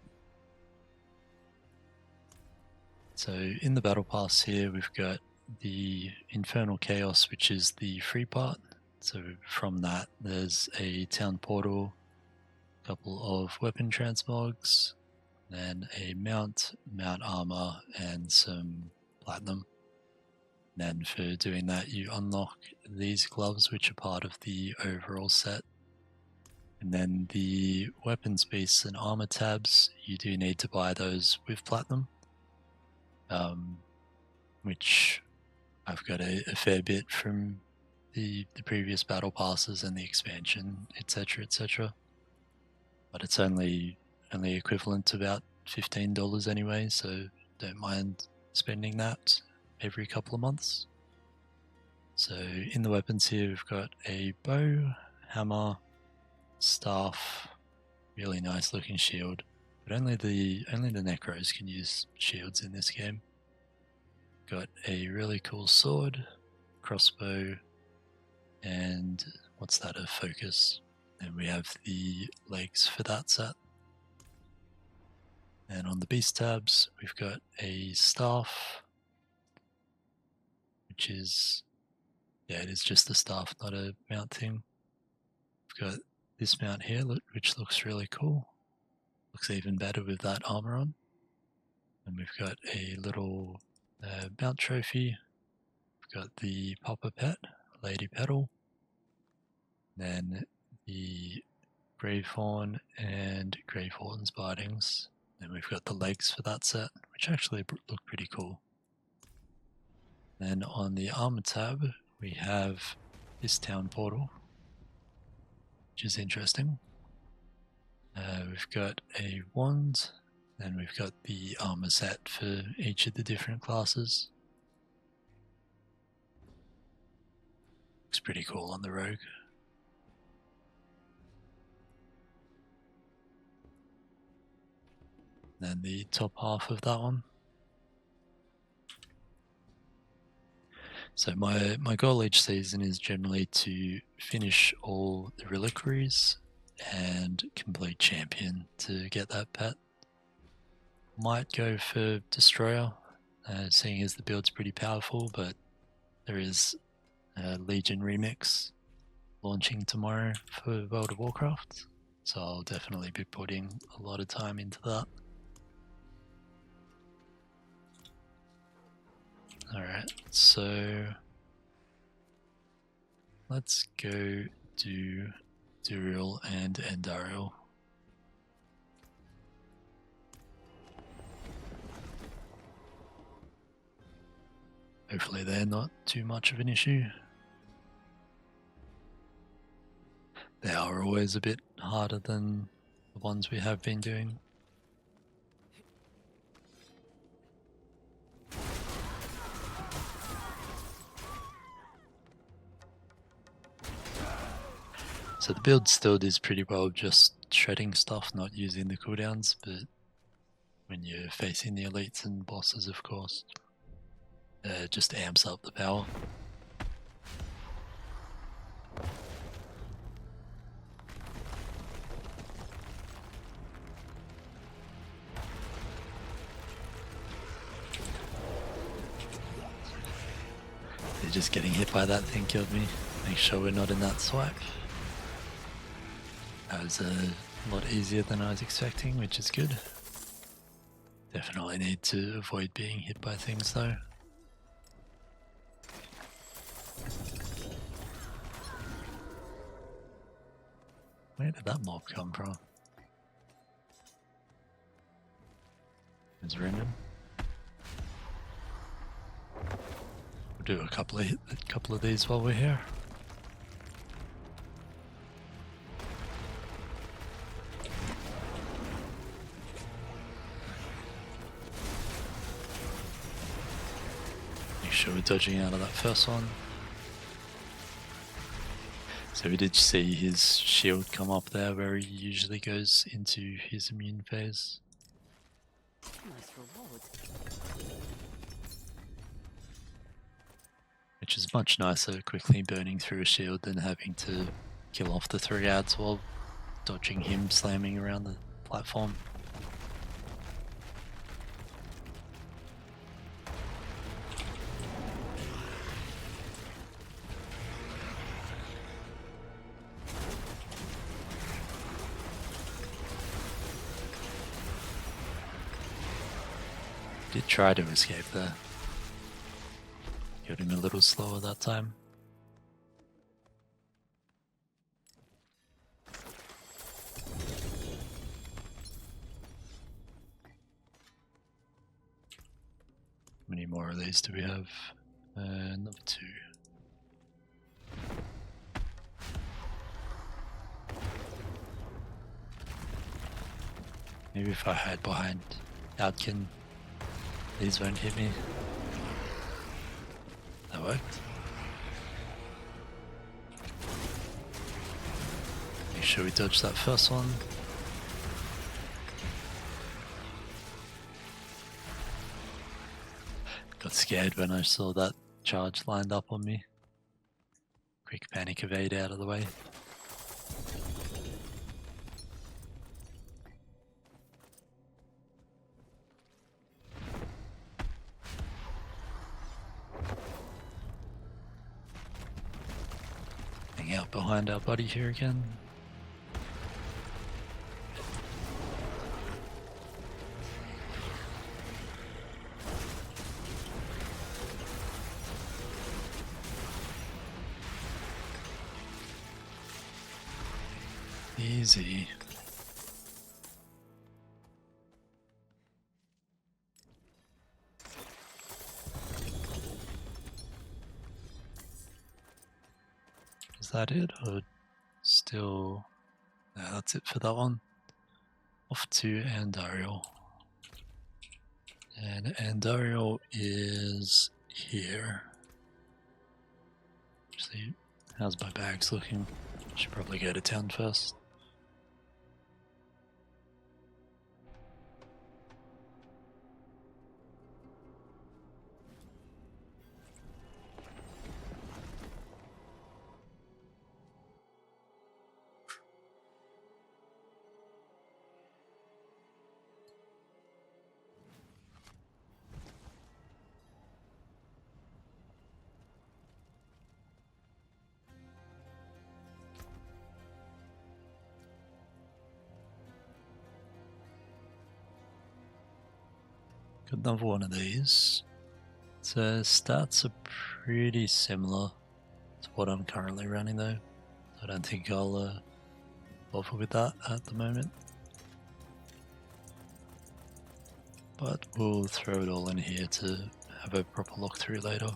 So in the battle pass here we've got the Infernal Chaos, which is the free part. So from that there's a town portal, a couple of weapon transmogs, then a mount armor, and some platinum. And then for doing that you unlock these gloves, which are part of the overall set. And then the weapons beasts and armor tabs, you do need to buy those with platinum, which I've got a fair bit from the previous battle passes and the expansion, etc, etc. But it's only equivalent to about $15 anyway, so don't mind spending that every couple of months. So in the weapons here we've got a bow, hammer, staff, really nice looking shield, but only the necros can use shields in this game. Got a really cool sword, crossbow, and what's that, a focus. And we have the legs for that set. And on the beast tabs we've got a staff, which is, yeah, it is just a staff, not a mount thing. We've got this mount here, which looks really cool. Looks even better with that armor on. And we've got a little mount trophy. We've got the Popper Pet, Lady Petal. Then the Gravehorn and Gravehorn's Bitings. Then we've got the legs for that set, which actually look pretty cool. Then on the armor tab, we have this town portal, which is interesting. We've got a wand, then we've got the armor set for each of the different classes. Looks pretty cool on the rogue. Then the top half of that one. So my goal each season is generally to finish all the reliquaries and complete champion to get that pet. Might go for destroyer, seeing as the build's pretty powerful, but there is a Legion remix launching tomorrow for World of Warcraft, so I'll definitely be putting a lot of time into that. Alright, so let's go do Duriel and Andariel. Hopefully they're not too much of an issue. They are always a bit harder than the ones we have been doing. So the build still does pretty well just shredding stuff, not using the cooldowns, but when you're facing the elites and bosses, of course, it just amps up the power. Just getting hit by that thing killed me. Make sure we're not in that swipe. That was a lot easier than I was expecting, which is good. Definitely need to avoid being hit by things though. Where did that mob come from? It's random. We'll do a couple of these while we're here. Make sure we're dodging out of that first one. So we did see his shield come up there where he usually goes into his immune phase. Nice reward. Which is much nicer, quickly burning through a shield than having to kill off the 3 ads while dodging him slamming around the platform. Did try to escape there. Killed him a little slower that time. How many more of these do we have? Another 2. Maybe if I hide behind Outkin, these won't hit me. That worked. Make sure we dodge that first one. Got scared when I saw that charge lined up on me. Quick panic evade out of the way. Hang out behind our buddy here again. Easy. Is that it, or still? No, that's it for that one. Off to Andariel. And Andariel is here. Actually, how's my bags looking? Should probably go to town first. Got another one of these. So stats are pretty similar to what I'm currently running though. I don't think I'll bother with that at the moment. But we'll throw it all in here to have a proper look through later.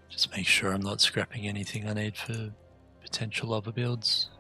Just make sure I'm not scrapping anything I need for potential other builds.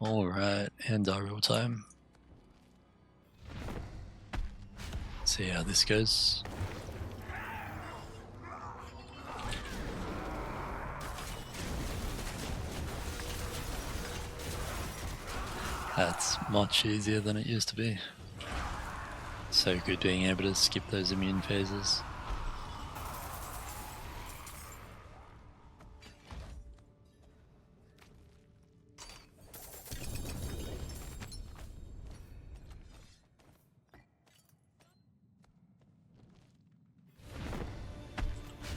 Alright, Andariel time. See how this goes. That's much easier than it used to be. So good being able to skip those immune phases.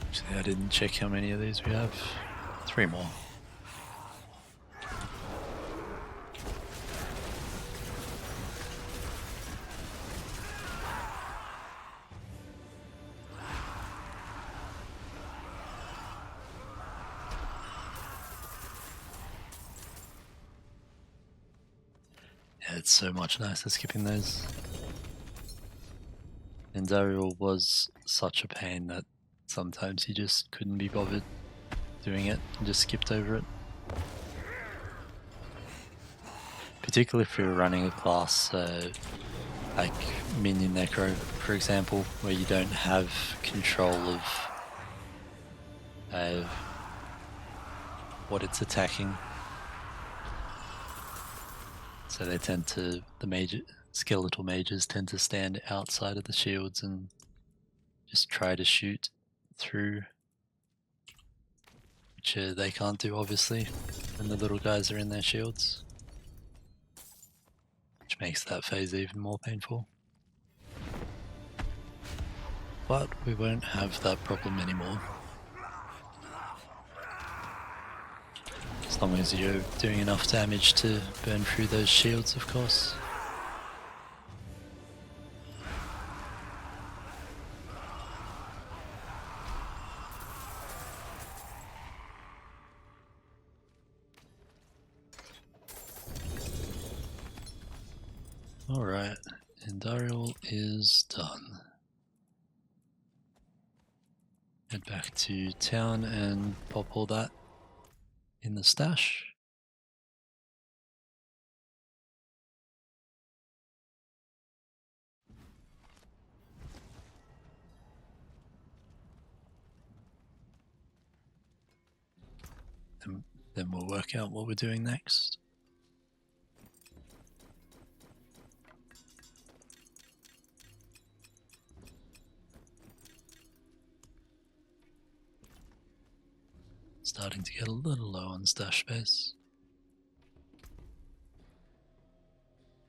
Actually, I didn't check how many of these we have. 3 more. Yeah, it's so much nicer skipping those. Andariel was such a pain that sometimes you just couldn't be bothered doing it and just skipped over it. Particularly if you're running a class like Minion Necro, for example, where you don't have control of what it's attacking. So they tend to, the skeletal mages tend to stand outside of the shields and just try to shoot through, which they can't do obviously when the little guys are in their shields, which makes that phase even more painful. But we won't have that problem anymore. As long as you're doing enough damage to burn through those shields, of course. Alright, Andariel is done. Head back to town and pop all that in the stash. And then we'll work out what we're doing next. Starting to get a little low on stash space.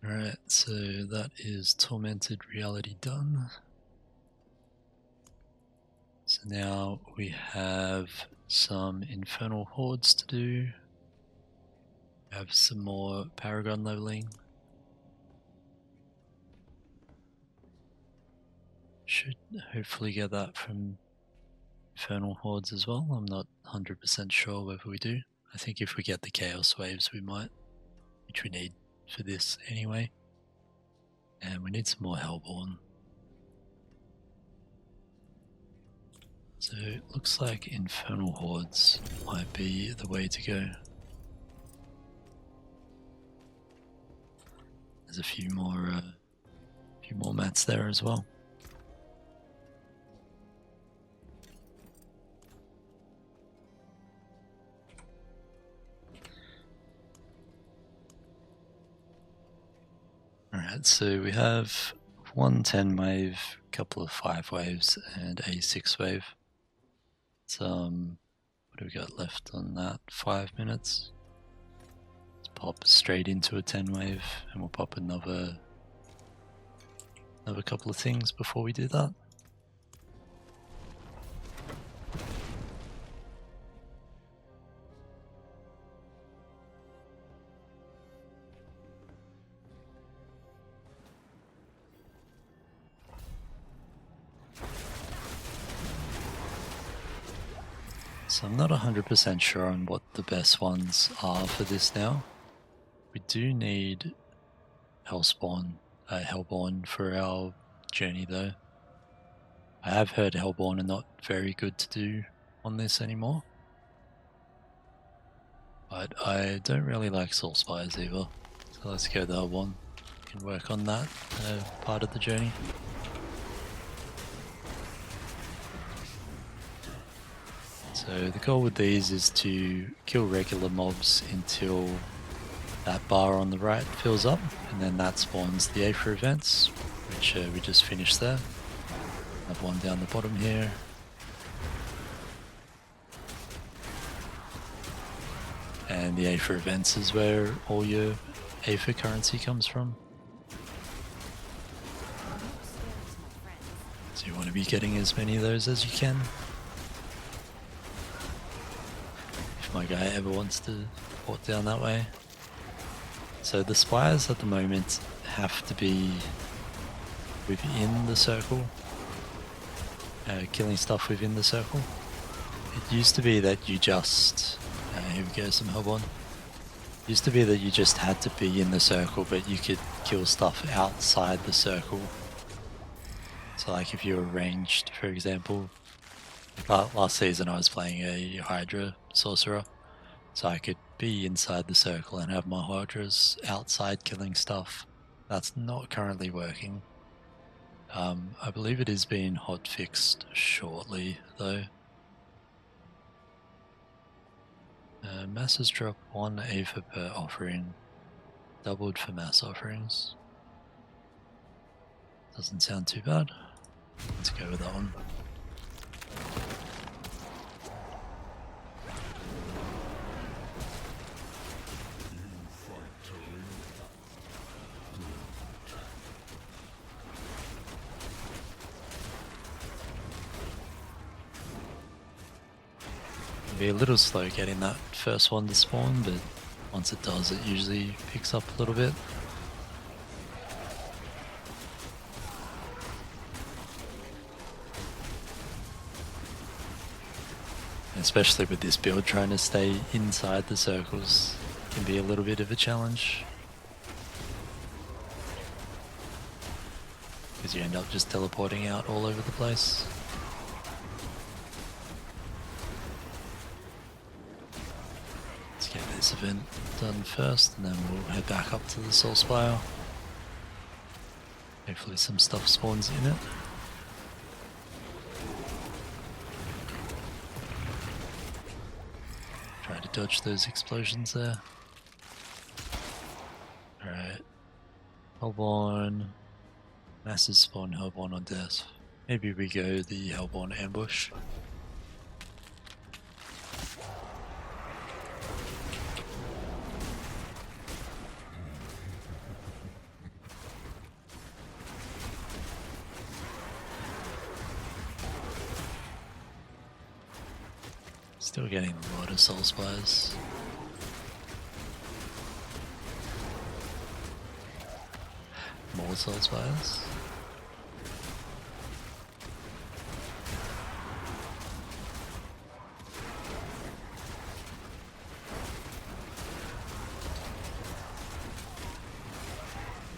Alright, so that is Tormented Reality done. So now we have some Infernal Hordes to do. We have some more Paragon leveling. Should hopefully get that from Infernal Hordes as well. I'm not 100% sure whether we do. I think if we get the Chaos Waves we might, which we need for this anyway. And we need some more Hellborn. So it looks like Infernal Hordes might be the way to go. There's a few more mats there as well. Alright, so we have one 10 wave, a couple of 5 waves, and a 6 wave. So, what do we got left on that? 5 minutes. Let's pop straight into a 10 wave, and we'll pop another couple of things before we do that. So I'm not 100% sure on what the best ones are for this now. We do need Hellborn for our journey though. I have heard Hellborn are not very good to do on this anymore. But I don't really like Soul Spires either. So let's go the Hellborn. We can work on that part of the journey. So the goal with these is to kill regular mobs until that bar on the right fills up, and then that spawns the Aether events, which we just finished there. Have one down the bottom here. And the Aether events is where all your Aether currency comes from. So you want to be getting as many of those as you can. If my guy ever wants to port down that way. So the spires at the moment have to be within the circle. Killing stuff within the circle. It used to be that you just... here we go, some Hellborn. It used to be that you just had to be in the circle, but you could kill stuff outside the circle. So like if you were ranged, for example, like last season I was playing a Hydra Sorcerer, so I could be inside the circle and have my Hydras outside killing stuff. That's not currently working. I believe it is being hotfixed shortly though. Masses drop 1 Aether per offering, doubled for mass offerings. Doesn't sound too bad. Let's go with that one. Be a little slow getting that first one to spawn, but once it does, it usually picks up a little bit. Especially with this build, trying to stay inside the circles can be a little bit of a challenge. Because you end up just teleporting out all over the place. Let's get this event done first, and then we'll head back up to the Soul Spire. Hopefully some stuff spawns in it. Try to dodge those explosions there. Alright. Hellborn. Masses spawn Hellborn on death. Maybe we go the Hellborn ambush. Still getting a lot of Soul Spires. More Soul Spires.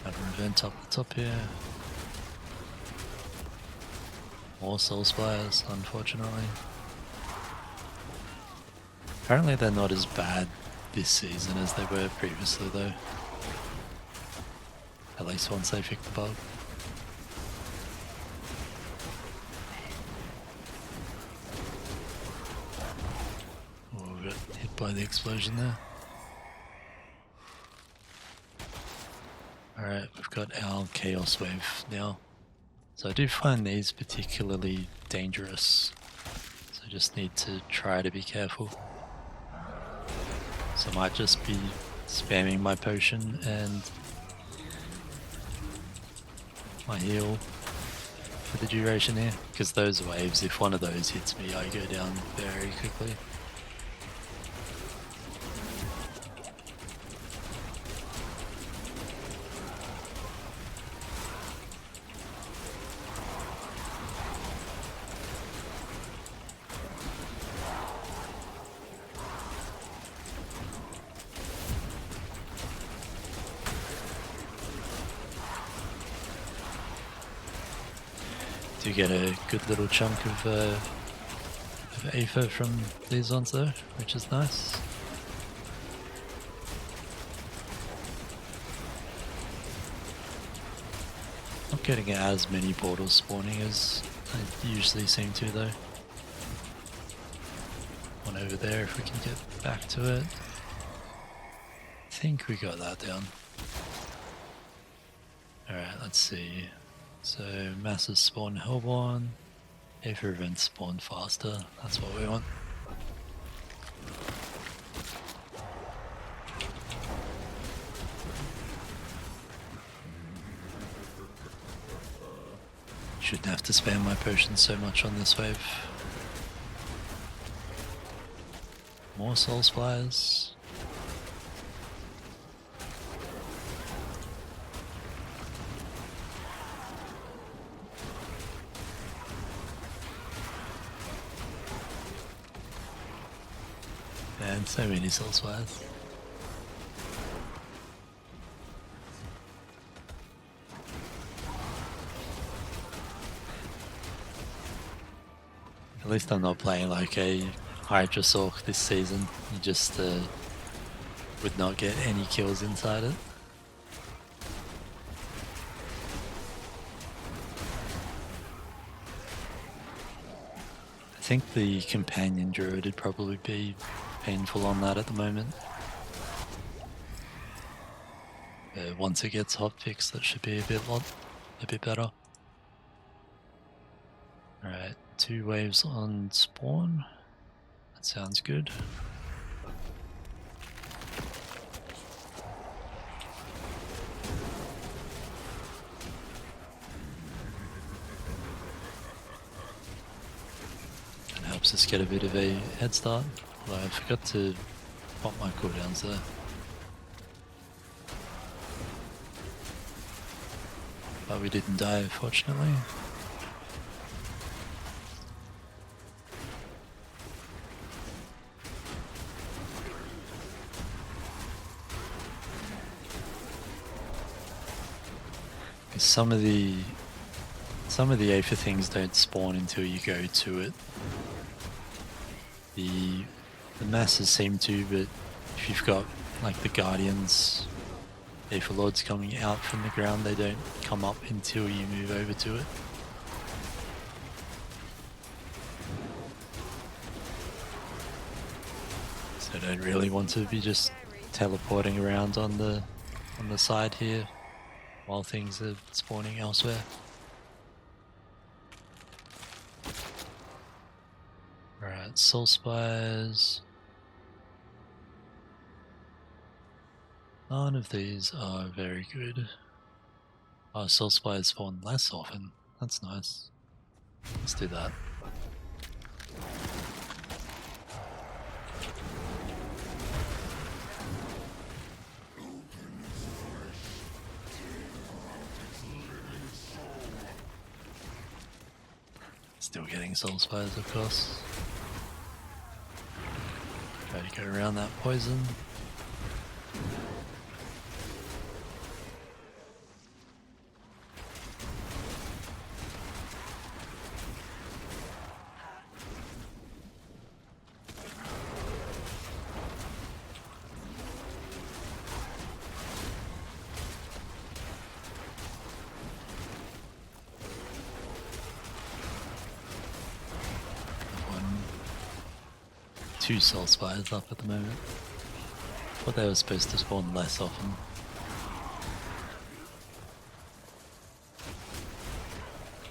Have an event up the top here. More Soul Spires, unfortunately. Apparently they're not as bad this season as they were previously though. At least once they fix the bug. Oh, we got hit by the explosion there. Alright, we've got our Chaos Wave now. So I do find these particularly dangerous. So I just need to try to be careful. So I might just be spamming my potion and my heal for the duration here. Because those waves, if one of those hits me, I go down very quickly. Do get a good little chunk of Aether from these ones though, which is nice. Not getting as many portals spawning as I usually seem to though. One over there if we can get back to it. I think we got that down. Alright, let's see. So, masses spawn Hellborn. Aether events spawn faster. That's what we want. Shouldn't have to spam my potions so much on this wave. More soul spires. Man, so many soul spires. At least I'm not playing like a Hydra Sork this season. You just would not get any kills inside it. I think the companion druid would probably be painful on that at the moment. Once it gets hotfixed, that should be a bit better. Alright, 2 waves on spawn. That sounds good. That helps us get a bit of a head start. Although I forgot to pop my cooldowns there. But we didn't die, fortunately. Some of the Aether things don't spawn until you go to it. The masses seem to, but if you've got like the Guardians, Aether Lords coming out from the ground, they don't come up until you move over to it. So I don't really want to be just teleporting around on the side here while things are spawning elsewhere. Alright, Soul Spires. None of these are very good. Oh, Soul Spires spawn less often. That's nice. Let's do that. Still getting Soul Spires, of course. Try to go around that poison. Two Soul Spires up at the moment. Thought they were supposed to spawn less often.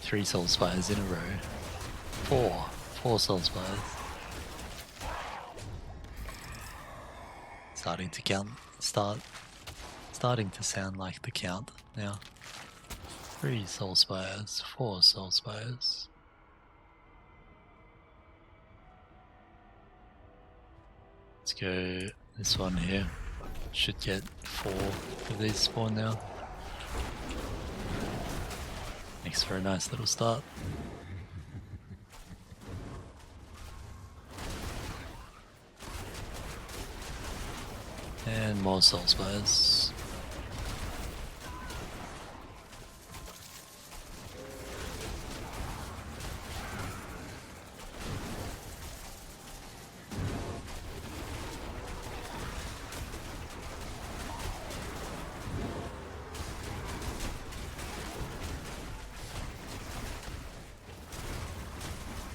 Three Soul Spires in a row. Four Soul Spires. Starting to count. Starting to sound like the count now. 3 Soul Spires, 4 Soul Spires. Let's go this one here. Should get 4 of these spawn now. Makes for a nice little start. And more Soul Spires.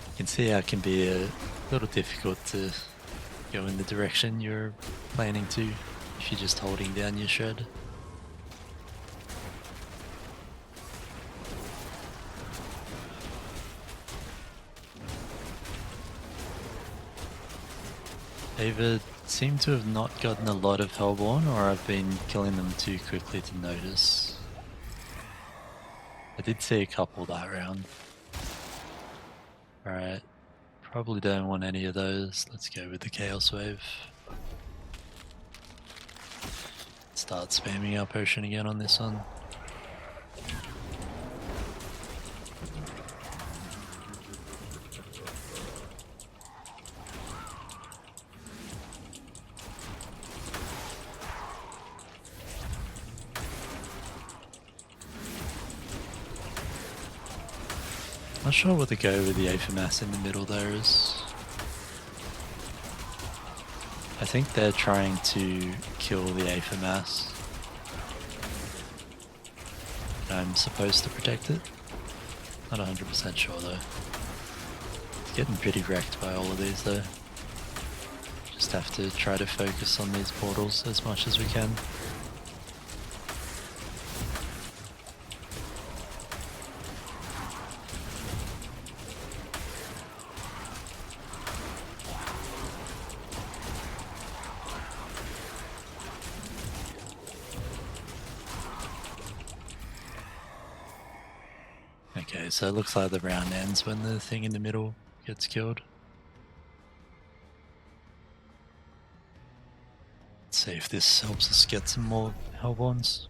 You can see how it can be a little difficult to go in the direction you're planning to if you're just holding down your shred. Either seem to have not gotten a lot of Hellborn, or I've been killing them too quickly to notice. I did see a couple that round. Alright, probably don't want any of those. Let's go with the Chaos Wave. Start spamming our potion again on this one. Not sure what to go with the Aethermass in the middle there is. I think they're trying to kill the Aethermass. I'm supposed to protect it. Not 100% sure though. It's getting pretty wrecked by all of these though. Just have to try to focus on these portals as much as we can. Okay, so it looks like the round ends when the thing in the middle gets killed. Let's see if this helps us get some more Hellborns.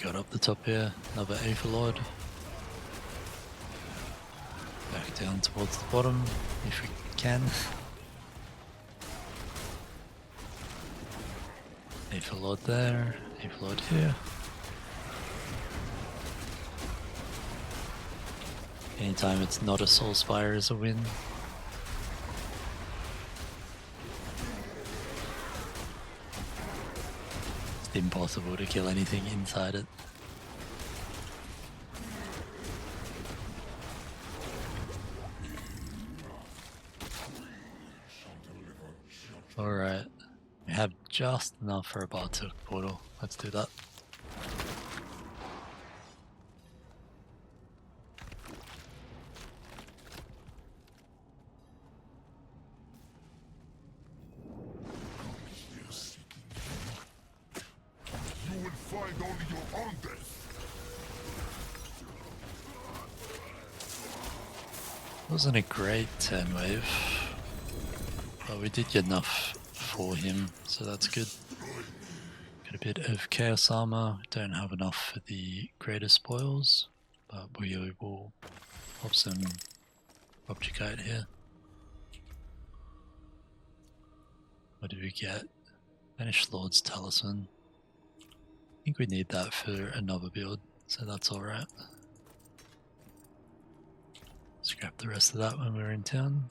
Got up the top here, another Aetherlord. Back down towards the bottom, if we can. Aetherlord there, Aetherlord here. Anytime it's not a Soulspire is a win. Impossible to kill anything inside it. Alright, we have just enough for a Bartok portal. Let's do that. Wasn't a great turn wave, but we did get enough for him, so that's good. Got a bit of Chaos Armor, don't have enough for the greater spoils, but we will pop some Objectite here. What do we get? Banished Lord's Talisman. I think we need that for another build, so that's alright. Scrap the rest of that when we're in town.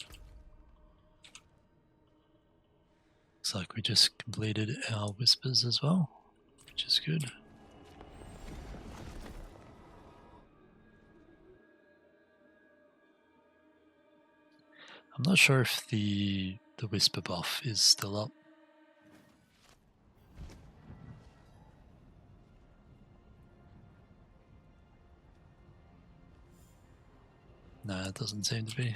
Looks like we just completed our Whispers as well, which is good. I'm not sure if the Whisper buff is still up. No, it doesn't seem to be.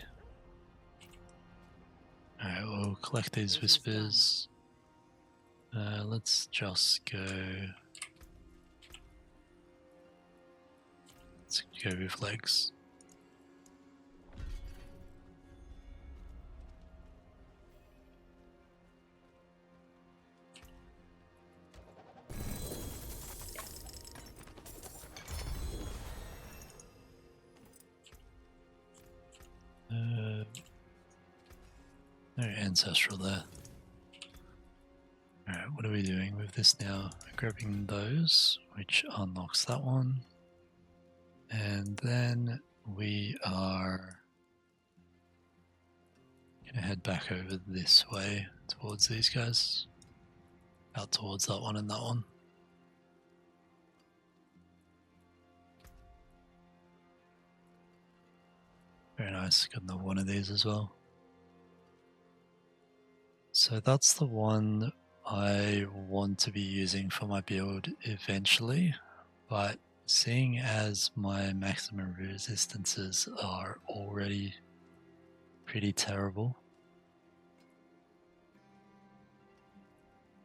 Alright, we'll collect these Whispers. Let's just go... Let's go with legs. No ancestral there. Alright, what what are we doing with this now? Grabbing those, which unlocks that one. And then we are going to head back over this way towards these guys. Out towards that one and that one. Very nice, got another one of these as well. So that's the one I want to be using for my build eventually, but seeing as my maximum resistances are already pretty terrible,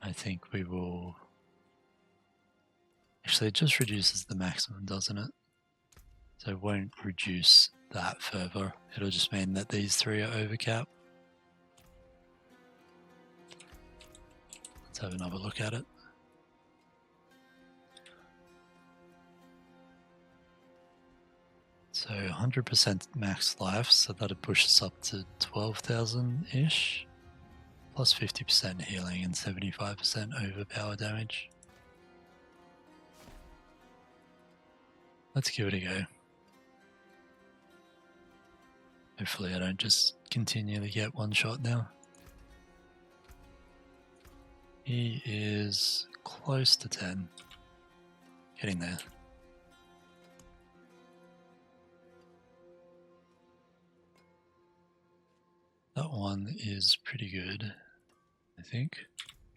I think we will... Actually, it just reduces the maximum, doesn't it? So it won't reduce that further. It'll just mean that these three are overcap. Let's have another look at it. So 100% max life, so that'll push us up to 12,000-ish. Plus 50% healing and 75% overpower damage. Let's give it a go. Hopefully I don't just continually get one shot now. He is close to 10. Getting there. That one is pretty good, I think,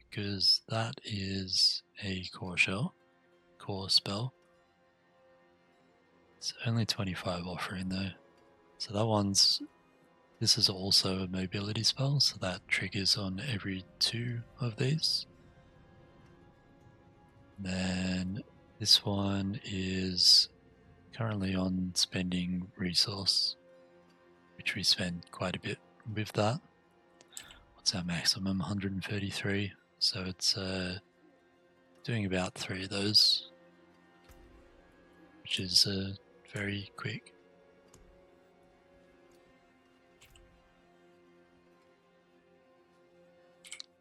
because that is a core spell. It's only 25 offering though. So that one's, this is also a mobility spell, so that triggers on every 2 of these. Then this one is currently on spending resource, which we spend quite a bit with that. What's our maximum? 133. So it's doing about 3 of those, which is very quick.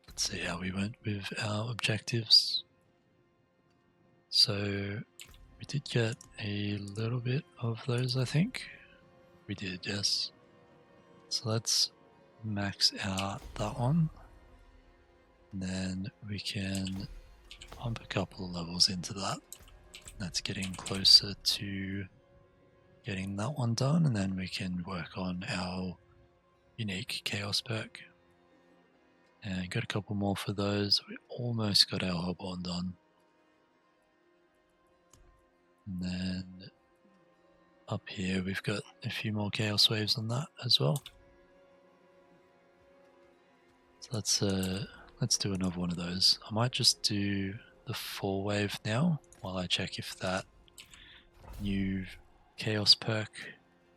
Let's see how we went with our objectives. So we did get a little bit of those, I think. We did, yes. So let's max out that one. And then we can pump a couple of levels into that. That's getting closer to getting that one done, and then we can work on our unique chaos perk. And got a couple more for those. We almost got our Hellborn done. And then up here we've got a few more chaos waves on that as well. So let's do another one of those. I might just do the 4 wave now while I check if that new chaos perk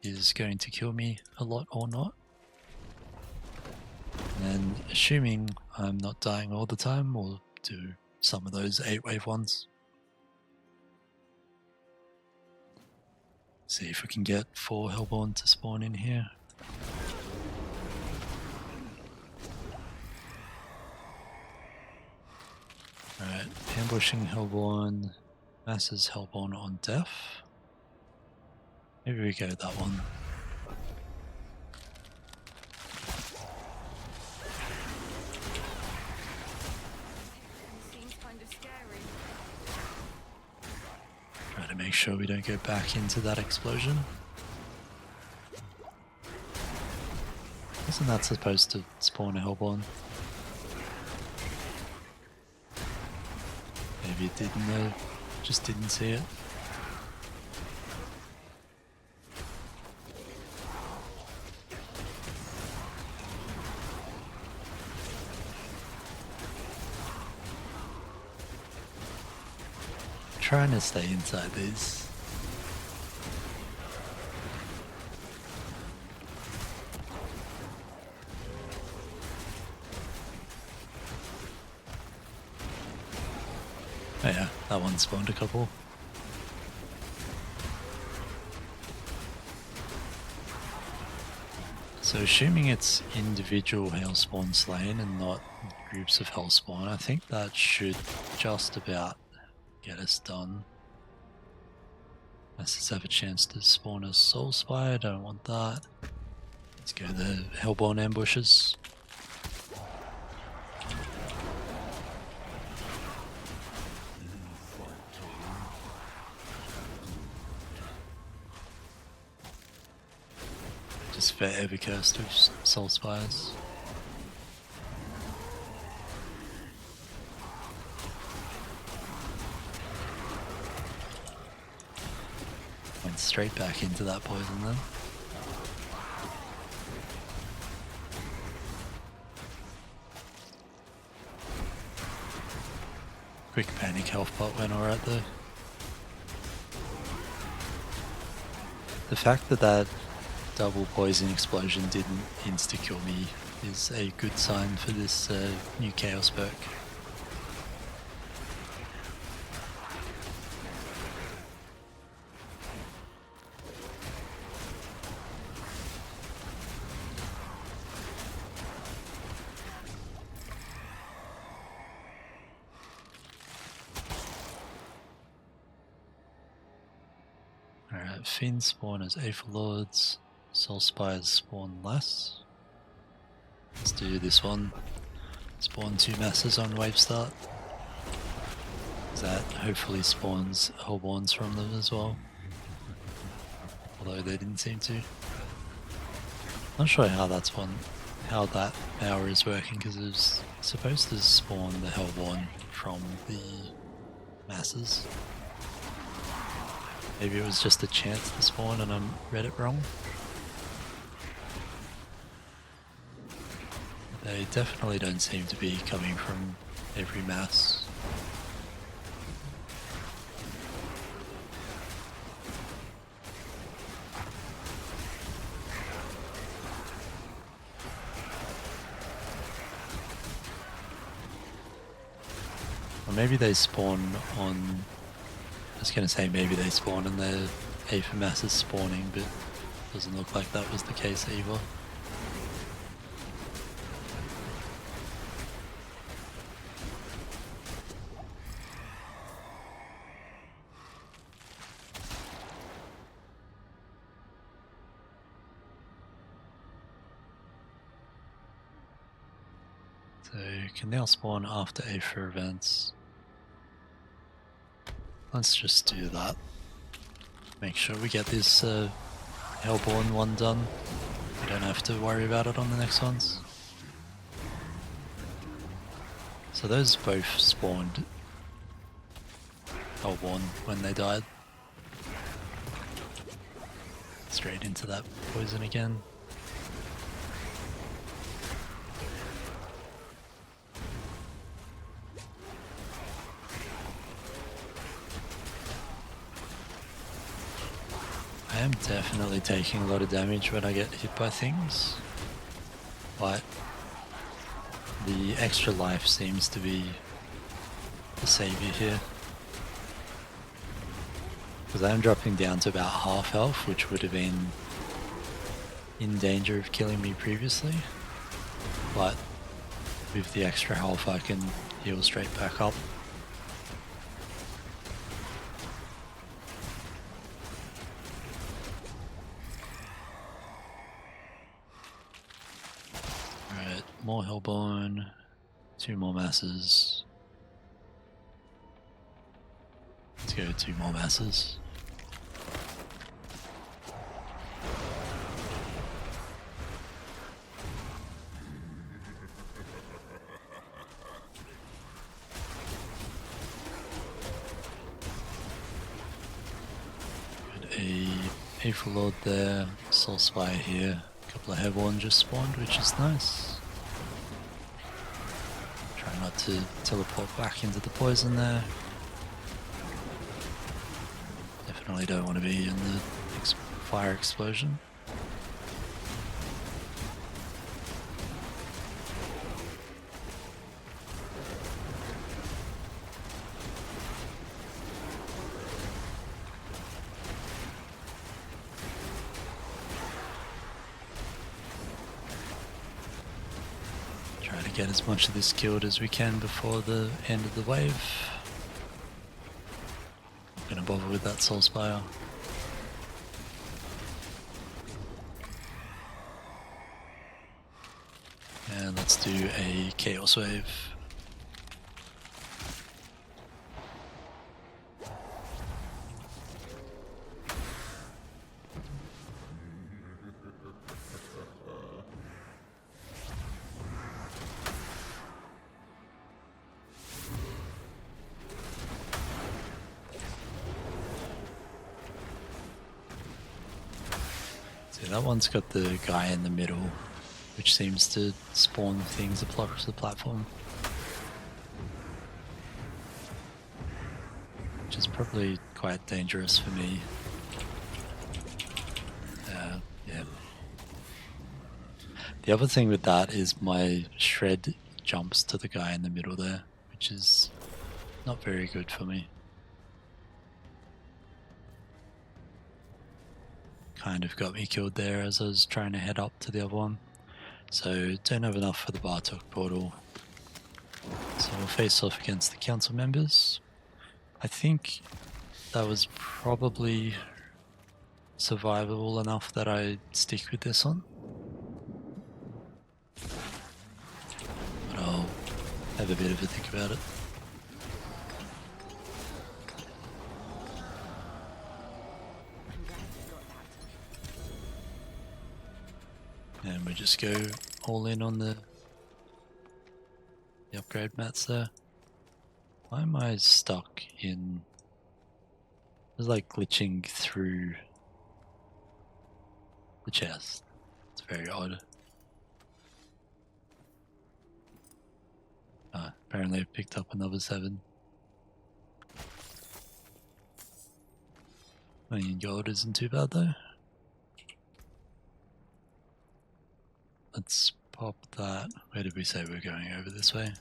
is going to kill me a lot or not. And assuming I'm not dying all the time, we'll do some of those 8 wave ones. See if we can get 4 Hellborn to spawn in here. Alright, ambushing Hellborn, masses Hellborn on death. Maybe we go with that one. Seems kind of scary. Try to make sure we don't go back into that explosion. Isn't that supposed to spawn a Hellborn? Maybe it didn't though, just didn't see it. Trying to stay inside these. Oh yeah, that one spawned a couple. So assuming it's individual Hailspawn slain and not groups of Hellspawn. I think that should just about get us done. Let's have a chance to spawn a Soul Spy. I don't want that. Let's go the Hellborn ambushes. Just forever cursed with Soul Spires. Went straight back into that poison then. Quick panic health pot went alright though. The fact that that double poison explosion didn't insta-kill me is a good sign for this new Chaos perk. Alright, Fiends spawn as Aether Lords, Soul Spires spawn less. Let's do this one. Spawn 2 masses on wave start. That hopefully spawns Hellborns from them as well. Although they didn't seem to. Not sure how that power is working because it was supposed to spawn the Hellborn from the masses. Maybe it was just a chance to spawn and I read it wrong. They definitely don't seem to be coming from every mass. Or maybe they spawn on... I was going to say maybe they spawn and the Aether mass is spawning, but doesn't look like that was the case either. So you can now spawn after Aether events. Let's just do that. Make sure we get this Hellborn one done. We don't have to worry about it on the next ones. So those both spawned Hellborn when they died. Straight into that poison again. I am definitely taking a lot of damage when I get hit by things, but the extra life seems to be the savior here. Because I am dropping down to about half health, which would have been in danger of killing me previously, but with the extra health I can heal straight back up. More Hellborn, 2 more masses. Let's go 2 more masses. Got a Aether Lord there, Soul Spire here, a couple of Hellborn just spawned, which is nice. Not to teleport back into the poison there. Definitely don't want to be in the fire explosion. get as much of this killed as we can before the end of the wave. Not gonna bother with that Soul Spire. And let's do a Chaos Wave. See, that one's got the guy in the middle, which seems to spawn things across the platform. Which is probably quite dangerous for me. Yeah. The other thing with that is my shred jumps to the guy in the middle there, which is not very good for me. Kind of got me killed there as I was trying to head up to the other one. So don't have enough for the Bartok portal. So we'll face off against the council members. I think that was probably survivable enough that I stick with this one. But I'll have a bit of a think about it. And we just go all in on the upgrade mats there. Why am I stuck in... It's like glitching through the chest. It's very odd. Apparently I've picked up another 7. $1 million gold isn't too bad though. Let's pop that. Where did we say we're going? Over this way?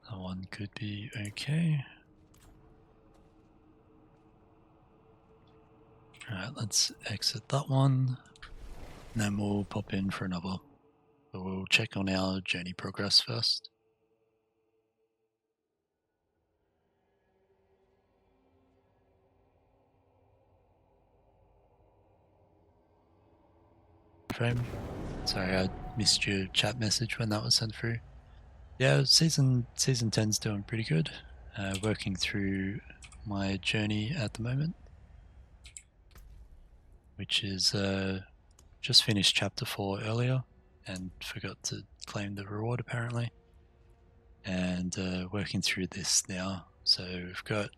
That one could be okay. Alright, let's exit that one. And then we'll pop in for another. But we'll check on our journey progress first. Frame. Sorry, I missed your chat message when that was sent through. Yeah, season 10's doing pretty good. Working through my journey at the moment, which is just finished chapter 4 earlier and forgot to claim the reward apparently. And working through this now. So we've got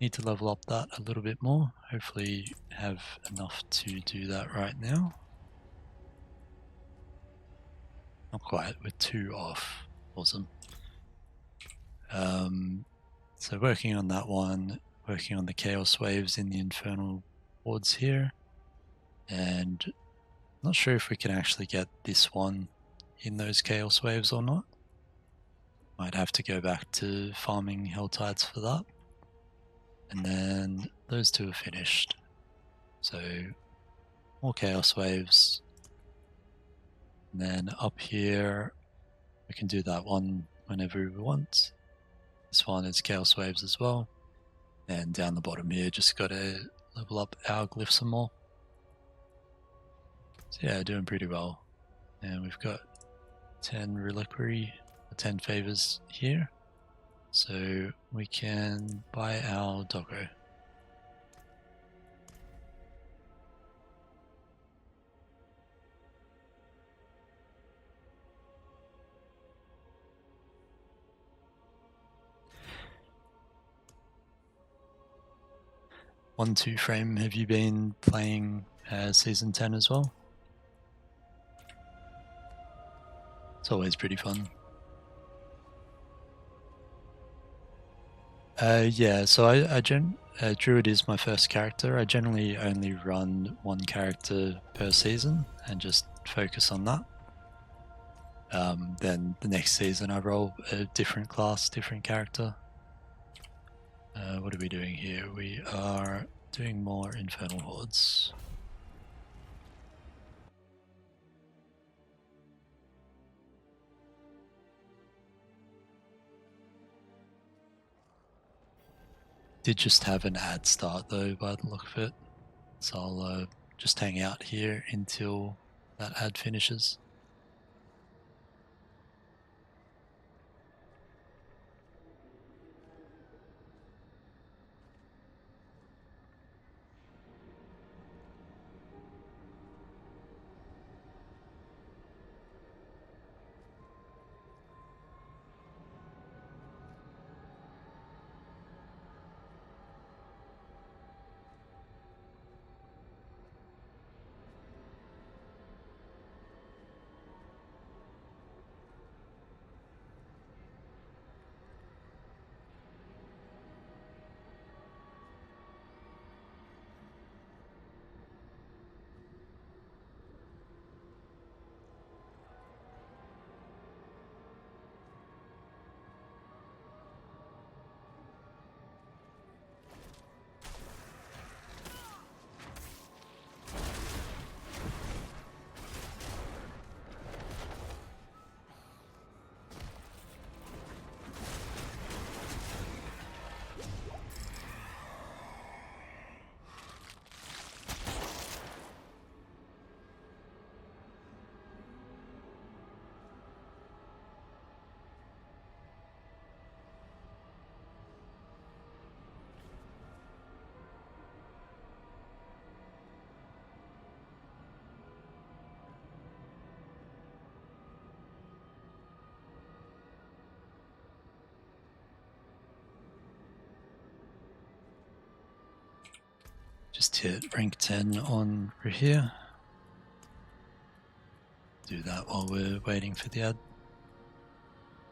need to level up that a little bit more. Hopefully have enough to do that right now. Not quite, we're 2 off. Awesome. So working on that one, working on the Chaos Waves in the Infernal Hordes here. And not sure if we can actually get this one in those Chaos Waves or not. Might have to go back to farming Helltides for that. And then those 2 are finished. So more Chaos Waves. And then up here, we can do that one whenever we want. This one is Chaos Waves as well. And down the bottom here, just got to level up our glyphs some more. So yeah, doing pretty well. And we've got 10 reliquary, 10 favors here. So we can buy our doggo. One, 2 frame, have you been playing season 10 as well? It's always pretty fun. Yeah, so Druid is my first character. I generally only run 1 character per season and just focus on that. Then the next season I roll a different class, different character. What are we doing here? We are doing more Infernal Hordes. Did just have an ad start though by the look of it, so I'll just hang out here until that ad finishes. Just hit rank 10 on here. Do that while we're waiting for the ad.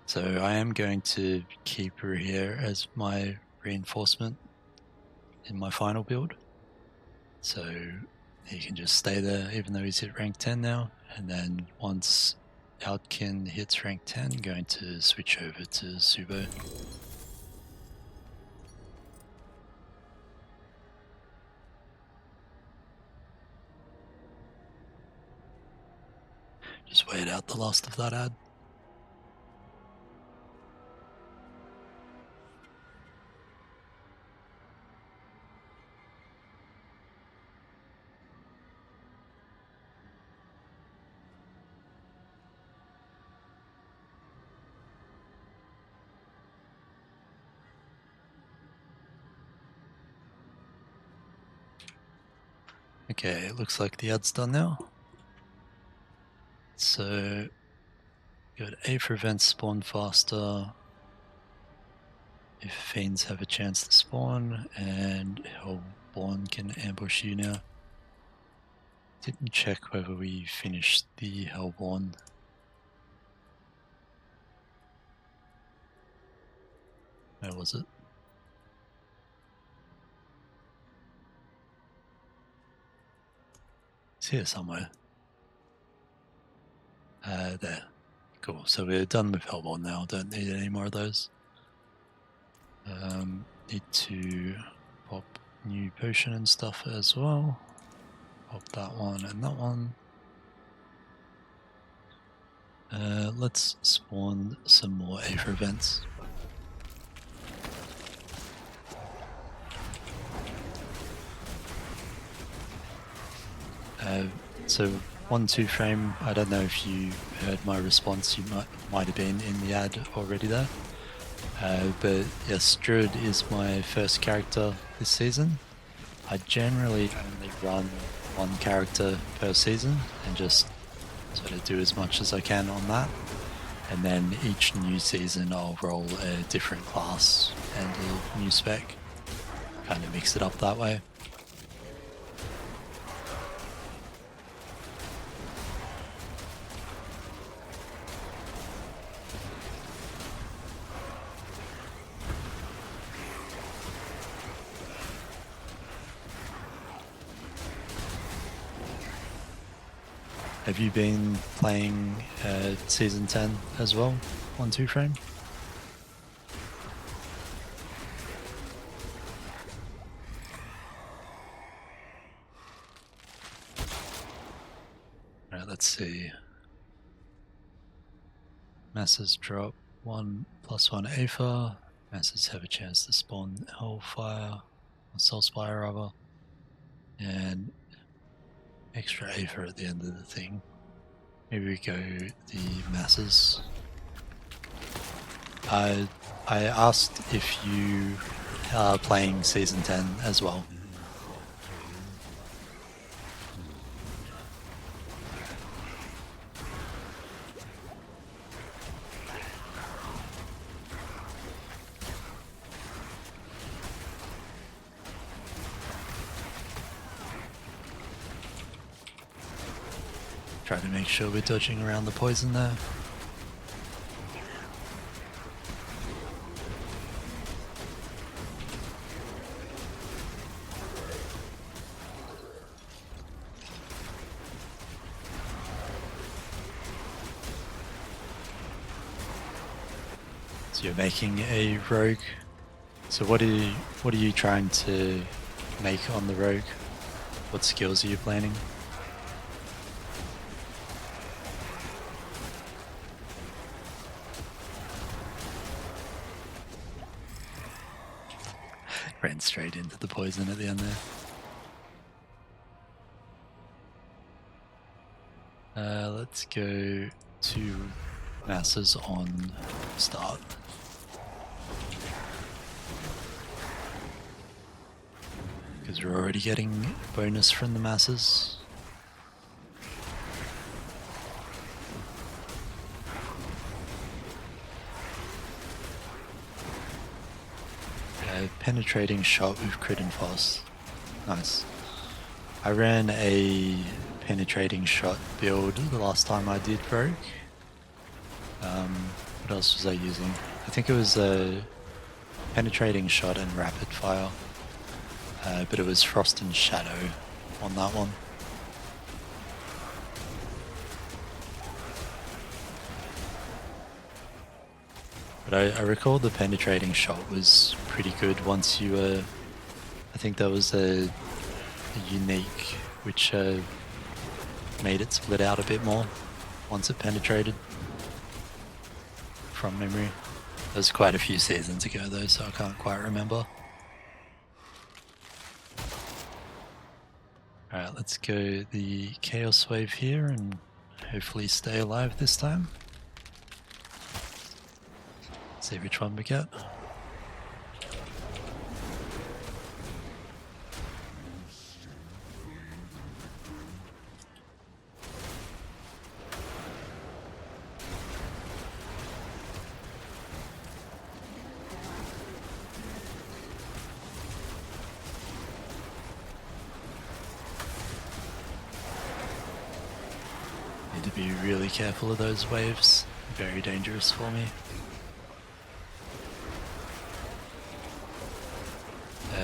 So I am going to keep here as my reinforcement in my final build. So he can just stay there even though he's hit rank 10 now. And then once Outkin hits rank 10, I'm going to switch over to Subo. Just wait out the last of that ad. Okay, it looks like the ad's done now. So, got Aether events spawn faster if fiends have a chance to spawn, and Hellborn can ambush you now. Didn't check whether we finished the Hellborn. Where was it? It's here somewhere. There. Cool. So we're done with Hellborn now. Don't need any more of those. Need to pop new potion and stuff as well. Pop that one and that one. Let's spawn some more Aether events. So 1-2 frame, I don't know if you heard my response, you might have been in the ad already there. But yes, Druid is my first character this season. I generally only run one character per season and just sort of do as much as I can on that. And then each new season I'll roll a different class and a new spec. Kind of mix it up that way. Have you been playing Season 10 as well on 2 frame? Alright, let's see. Masses drop 1+1 Aether. Masses have a chance to spawn Hellfire, or Soulspire rather, and extra Aether at the end of the thing. Maybe we go the Masses. I asked if you are playing Season 10 as well. Try to make sure we're dodging around the poison there. So you're making a rogue. So what are you trying to make on the rogue? What skills are you planning? Ran straight into the poison at the end there. Let's go to Masses on start. Because we're already getting bonus from the Masses. Penetrating shot with crit and fast. Nice. I ran a penetrating shot build the last time I did rogue. What else was I using? I think it was a penetrating shot and rapid fire. But it was Frost and Shadow on that one. But I recall the penetrating shot was pretty good once you I think there was a unique which made it split out a bit more once it penetrated from memory. That was quite a few seasons ago though, so I can't quite remember. Alright, let's go the Chaos Wave here and hopefully stay alive this time. See which one we get. Need to be really careful of those waves. Very dangerous for me.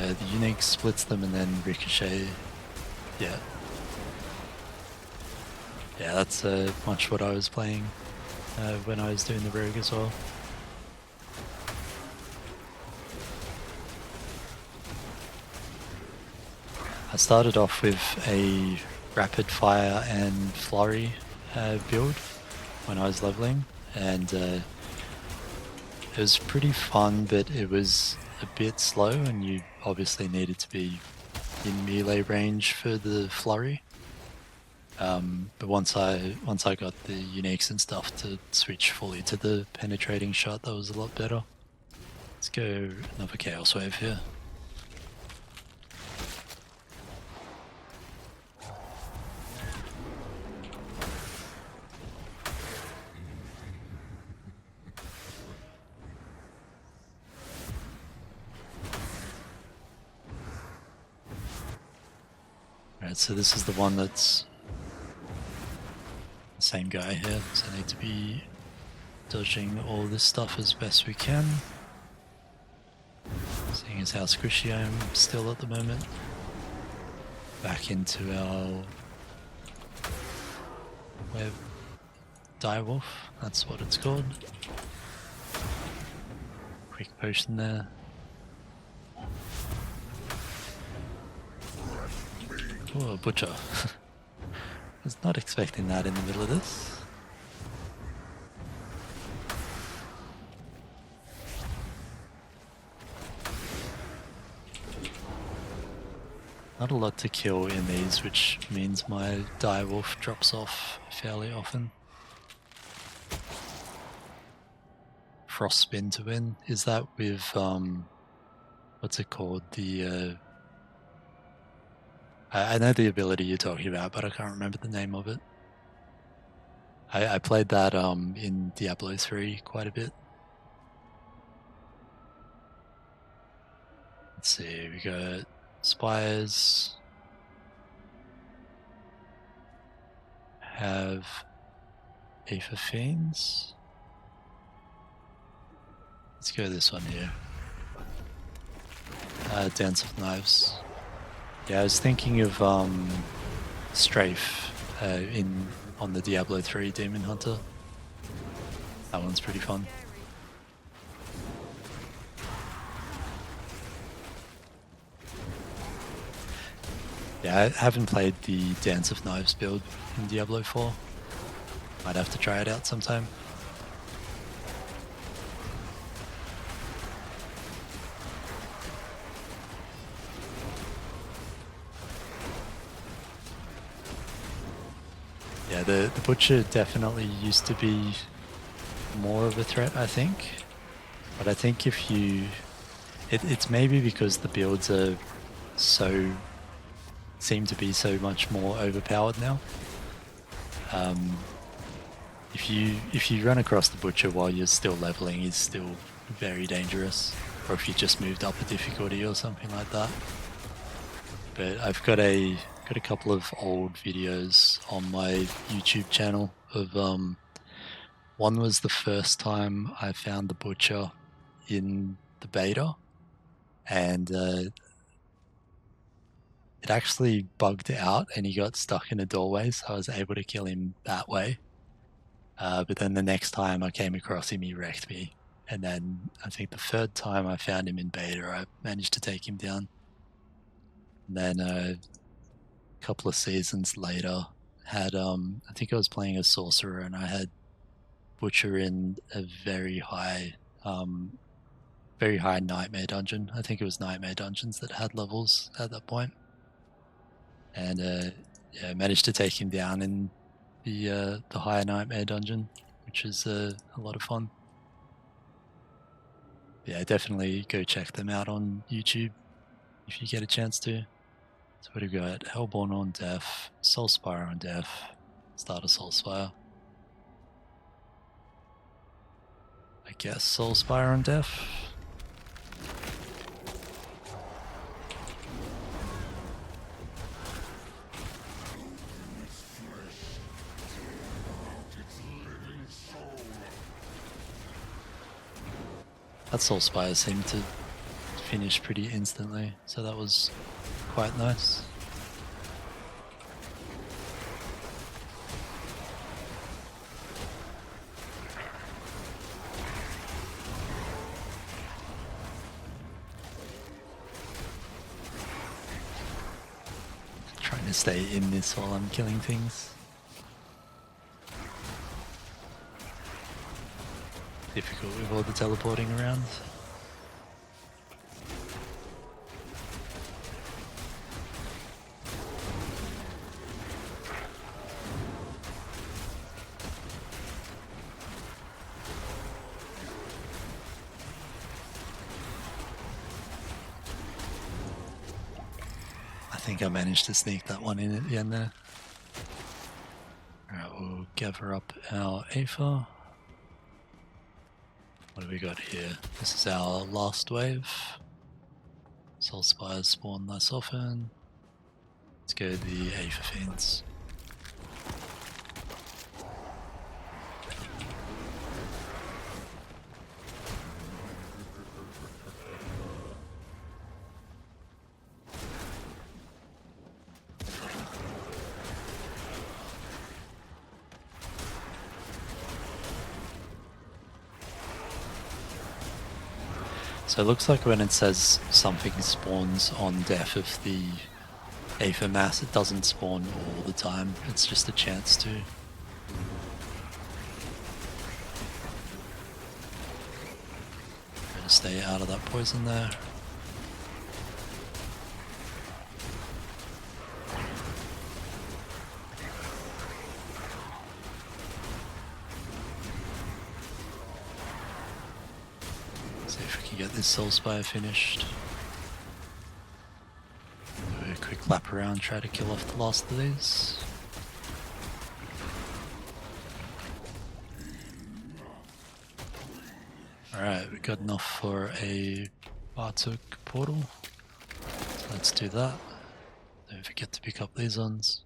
The unique splits them and then ricochet. Yeah. Yeah, that's much what I was playing when I was doing the rogue as well. I started off with a rapid fire and flurry build when I was leveling, and it was pretty fun, but it was a bit slow and you obviously needed to be in melee range for the flurry. But once I got the uniques and stuff to switch fully to the penetrating shot, that was a lot better. Let's go another Chaos Wave here. Alright, so this is the one that's the same guy here, so I need to be dodging all this stuff as best we can. Seeing as how squishy I am still at the moment. Back into our Direwolf, that's what it's called. Quick potion there. Oh, a butcher. Was not expecting that in the middle of this. Not a lot to kill in these, which means my Direwolf drops off fairly often. Frost Spin to win. Is that with, what's it called? The, I know the ability you're talking about, but I can't remember the name of it. I played that in Diablo 3 quite a bit. Let's see, we got Spires. Have Aether Fiends. Let's go this one here. Dance of Knives. Yeah, I was thinking of Strafe on the Diablo 3 Demon Hunter. That one's pretty fun. Yeah, I haven't played the Dance of Knives build in Diablo 4. Might have to try it out sometime. Yeah, the Butcher definitely used to be more of a threat, I think. But I think if you... It's maybe because the builds are seem to be so much more overpowered now. If you run across the Butcher while you're still leveling, he's still very dangerous. Or if you just moved up a difficulty or something like that. But I've got a couple of old videos on my YouTube channel of one was the first time I found the Butcher in the beta, and it actually bugged out and he got stuck in a doorway, so I was able to kill him that way. But then the next time I came across him, he wrecked me. And then I think the third time I found him in beta, I managed to take him down. And then a couple of seasons later, had I think I was playing a sorcerer and I had Butcher in a very high nightmare dungeon. I think it was nightmare dungeons that had levels at that point. And yeah, I managed to take him down in the higher nightmare dungeon, which is a lot of fun. Yeah, definitely go check them out on YouTube if you get a chance to. So what do we got? Hellborn on Death, Soulspire on Death, Starter Soulspire. I guess Soulspire on Death. That Soulspire seemed to finish pretty instantly, so that was quite nice. Trying to stay in this while I'm killing things. Difficult with all the teleporting around. I think I managed to sneak that one in at the end there. Alright, we'll gather up our Aether. What have we got here? This is our last wave. Soul Spires spawn less often. Let's go to the Aether Fiends. So it looks like when it says something spawns on death of the Aether Mass, it doesn't spawn all the time. It's just a chance to. Try to stay out of that poison there. See if we can get this Soul Spire finished. Do a quick lap around, try to kill off the last of these. Alright, we got enough for a Bartok portal. So let's do that. Don't forget to pick up these ones.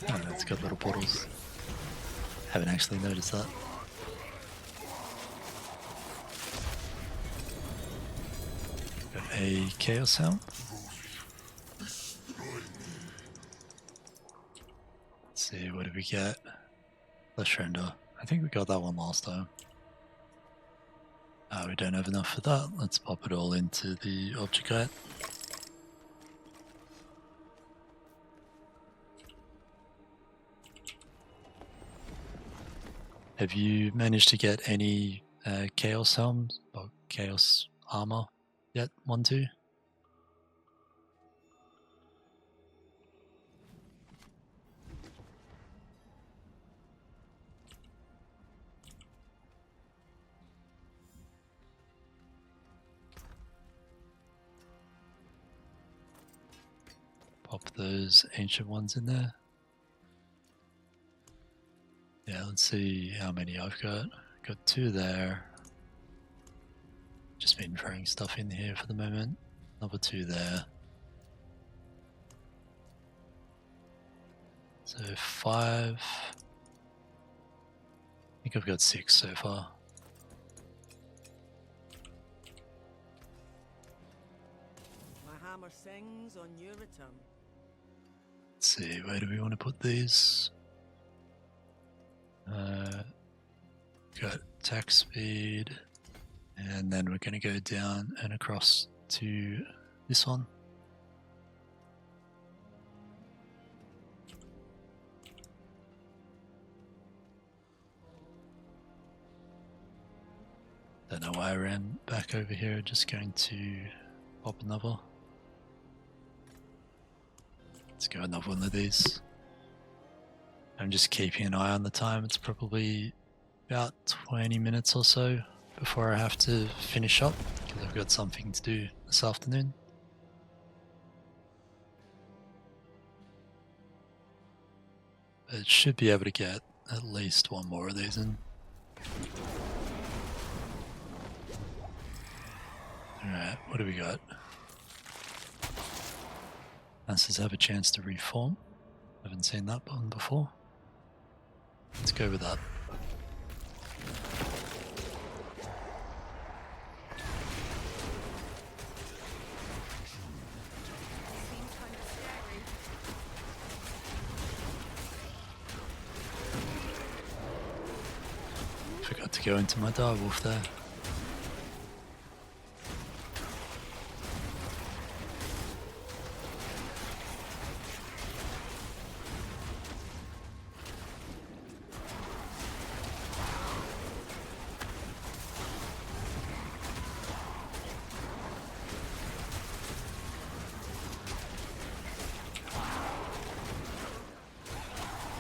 Oh, that's got little portals. Haven't actually noticed that. Got a Chaos Helm. Let's see, what did we get? Let's render. I think we got that one last time. We don't have enough for that. Let's pop it all into the object guide. Have you managed to get any Chaos Helms or Chaos Armor yet? 1, 2? Pop those ancient ones in there. Yeah, let's see how many I've got. Got 2 there. Just been throwing stuff in here for the moment. Another 2 there. So 5. I think I've got 6 so far. My hammer sings on your return. Let's see, where do we want to put these? Got attack speed, and then we're going to go down and across to this one. Don't know why I ran back over here, just going to pop another. Let's go another one of these. I'm just keeping an eye on the time. It's probably about 20 minutes or so before I have to finish up because I've got something to do this afternoon. But should be able to get at least 1 more of these in. Alright, what do we got? Masters have a chance to reform. Haven't seen that one before. Let's go with that. Forgot to go into my direwolf there.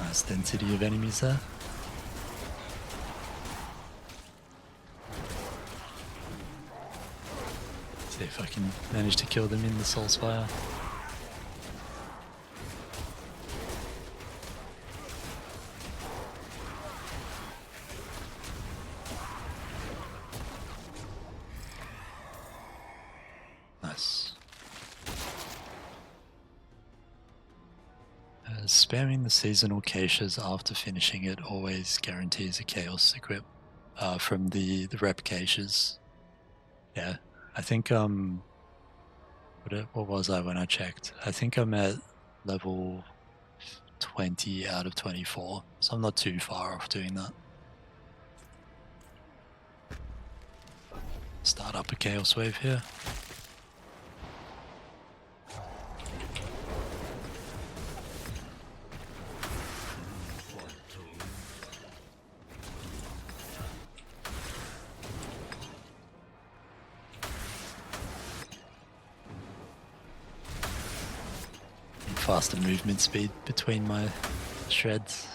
Nice density of enemies there. See if I can manage to kill them in the Soul Spire. Nice. Spamming the seasonal caches after finishing it always guarantees a chaos equip from the rep caches. Yeah, I think What was I when I checked? I think I'm at level 20 out of 24, so I'm not too far off doing that. Start up a Chaos Wave here. Faster movement speed between my shreds.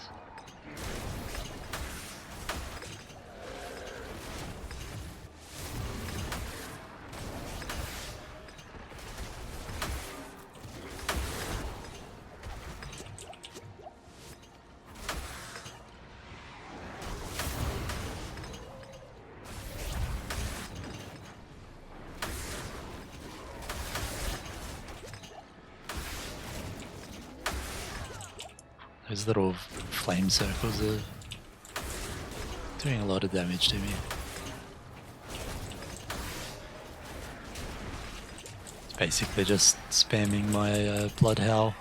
Those little flame circles are doing a lot of damage to me. It's basically just spamming my Blood Howl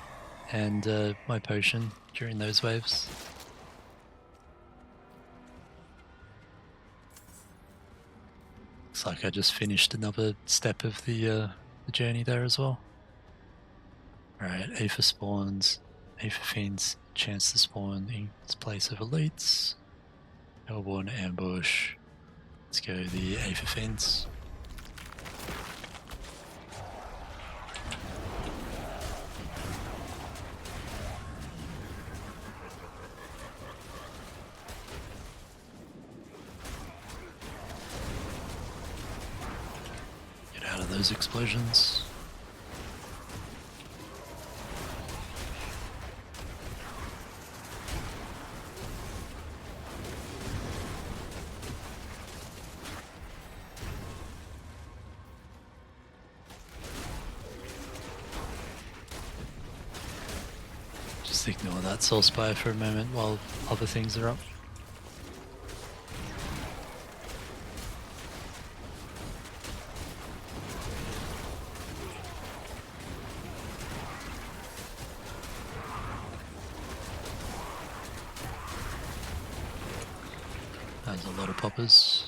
and my potion during those waves. Looks like I just finished another step of the journey there as well. Alright, Aether spawns, Aether Fiends, chance to spawn in its place of elites. Hellborn ambush. Let's go the Aether Fiends. Get out of those explosions. Just ignore that Soul Spire for a moment while other things are up. There's a lot of poppers.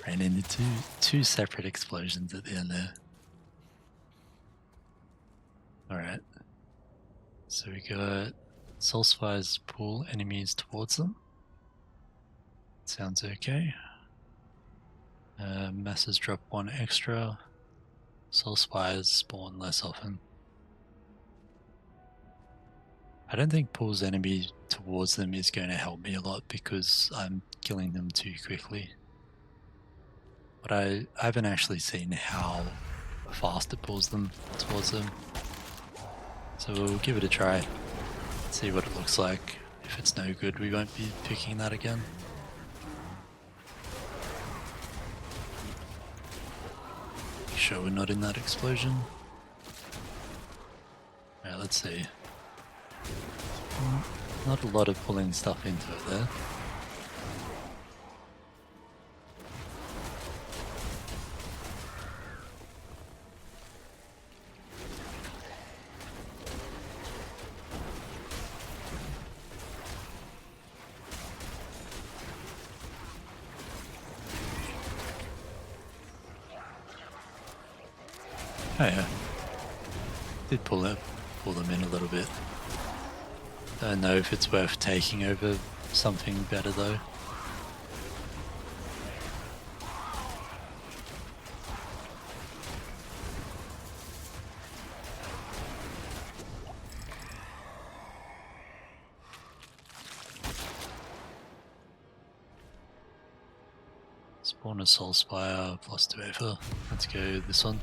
Ran into two separate explosions at the end there. Alright. So we got Soul Spires pull enemies towards them. Sounds okay. Masses drop 1 extra. Soul Spires spawn less often. I don't think pulls enemies towards them is going to help me a lot because I'm killing them too quickly. But I haven't actually seen how fast it pulls them towards them. So we'll give it a try. See what it looks like. If it's no good, we won't be picking that again. Make sure we're not in that explosion. Alright, let's see. Not a lot of pulling stuff into it there. Oh yeah, did pull them in a little bit. Don't know if it's worth taking over something better though. Spawn a Soul Spire plus 2 Aether. Let's go this one.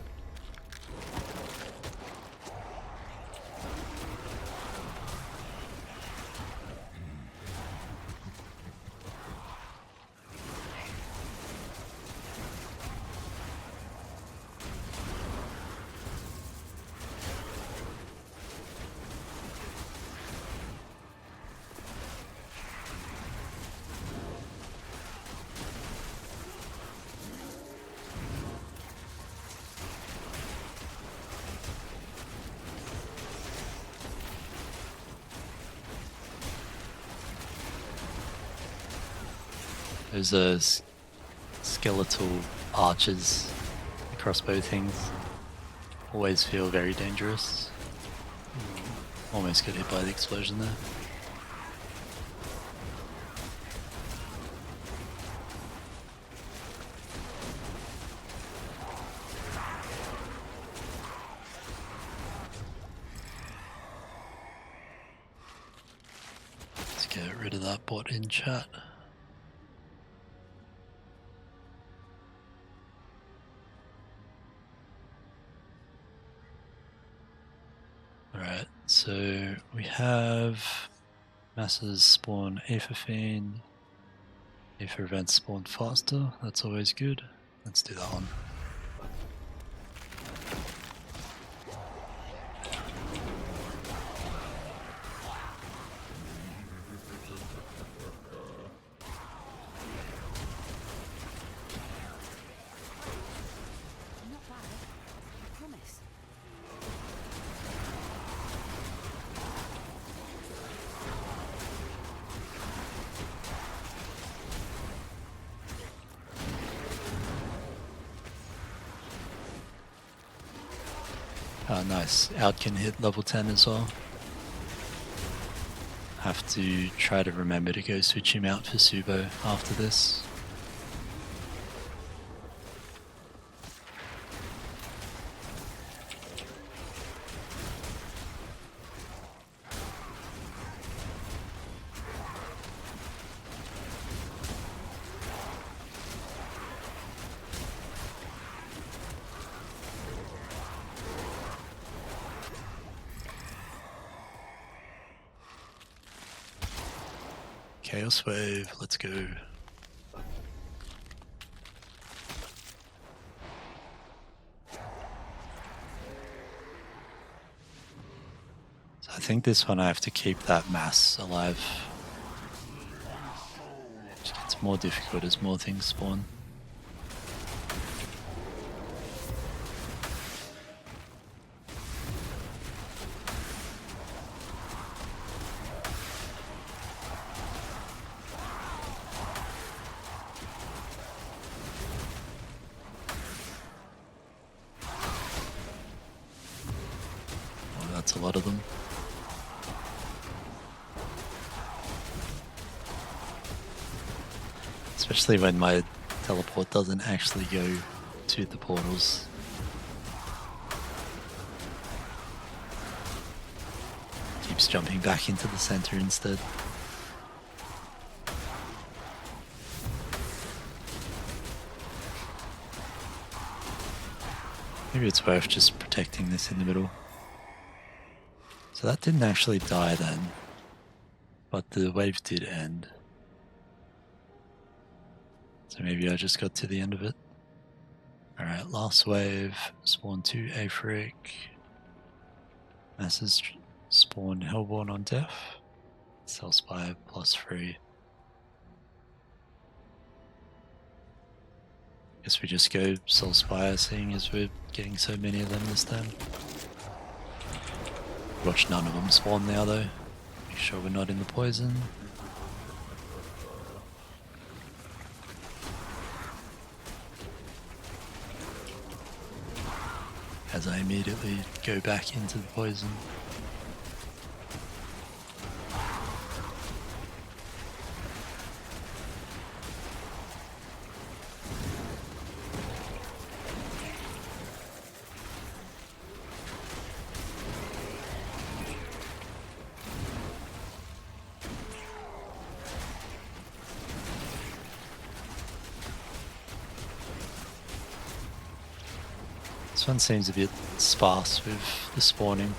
Those are skeletal archers, the crossbow things. Always feel very dangerous. Almost got hit by the explosion there. Let's get rid of that bot in chat. Alright, so we have masses spawn Aether Fiend, Aether events spawn faster, that's always good. Let's do that one. Not bad. I promise. Oh nice, Out can hit level 10 as well. Have to try to remember to go switch him out for Subo after this. Chaos Wave, let's go. So I think this one I have to keep that mass alive. It gets more difficult as more things spawn. That's a lot of them. Especially when my teleport doesn't actually go to the portals. Keeps jumping back into the center instead. Maybe it's worth just protecting this in the middle. So that didn't actually die then, but the wave did end. So maybe I just got to the end of it. Alright, last wave, spawn 2 Aetheric. Masses spawn Hellborn on death. Cell Spire +3. Guess we just go Soul Spire, seeing as we're getting so many of them this time. Watch none of them spawn now though. Make sure we're not in the poison. As I immediately go back into the poison. This one seems a bit sparse with the spawning.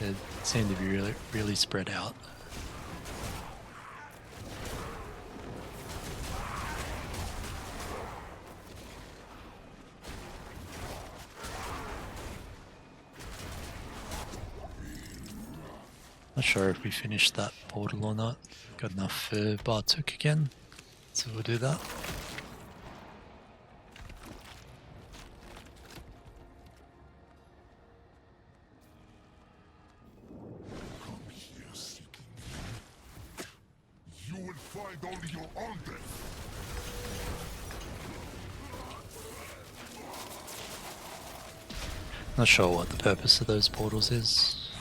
They seem to be really spread out. Not sure if we finished that portal or not. Got enough for Bartuk again, so we'll do that. You will find only your own death. Not sure what the purpose of those portals is.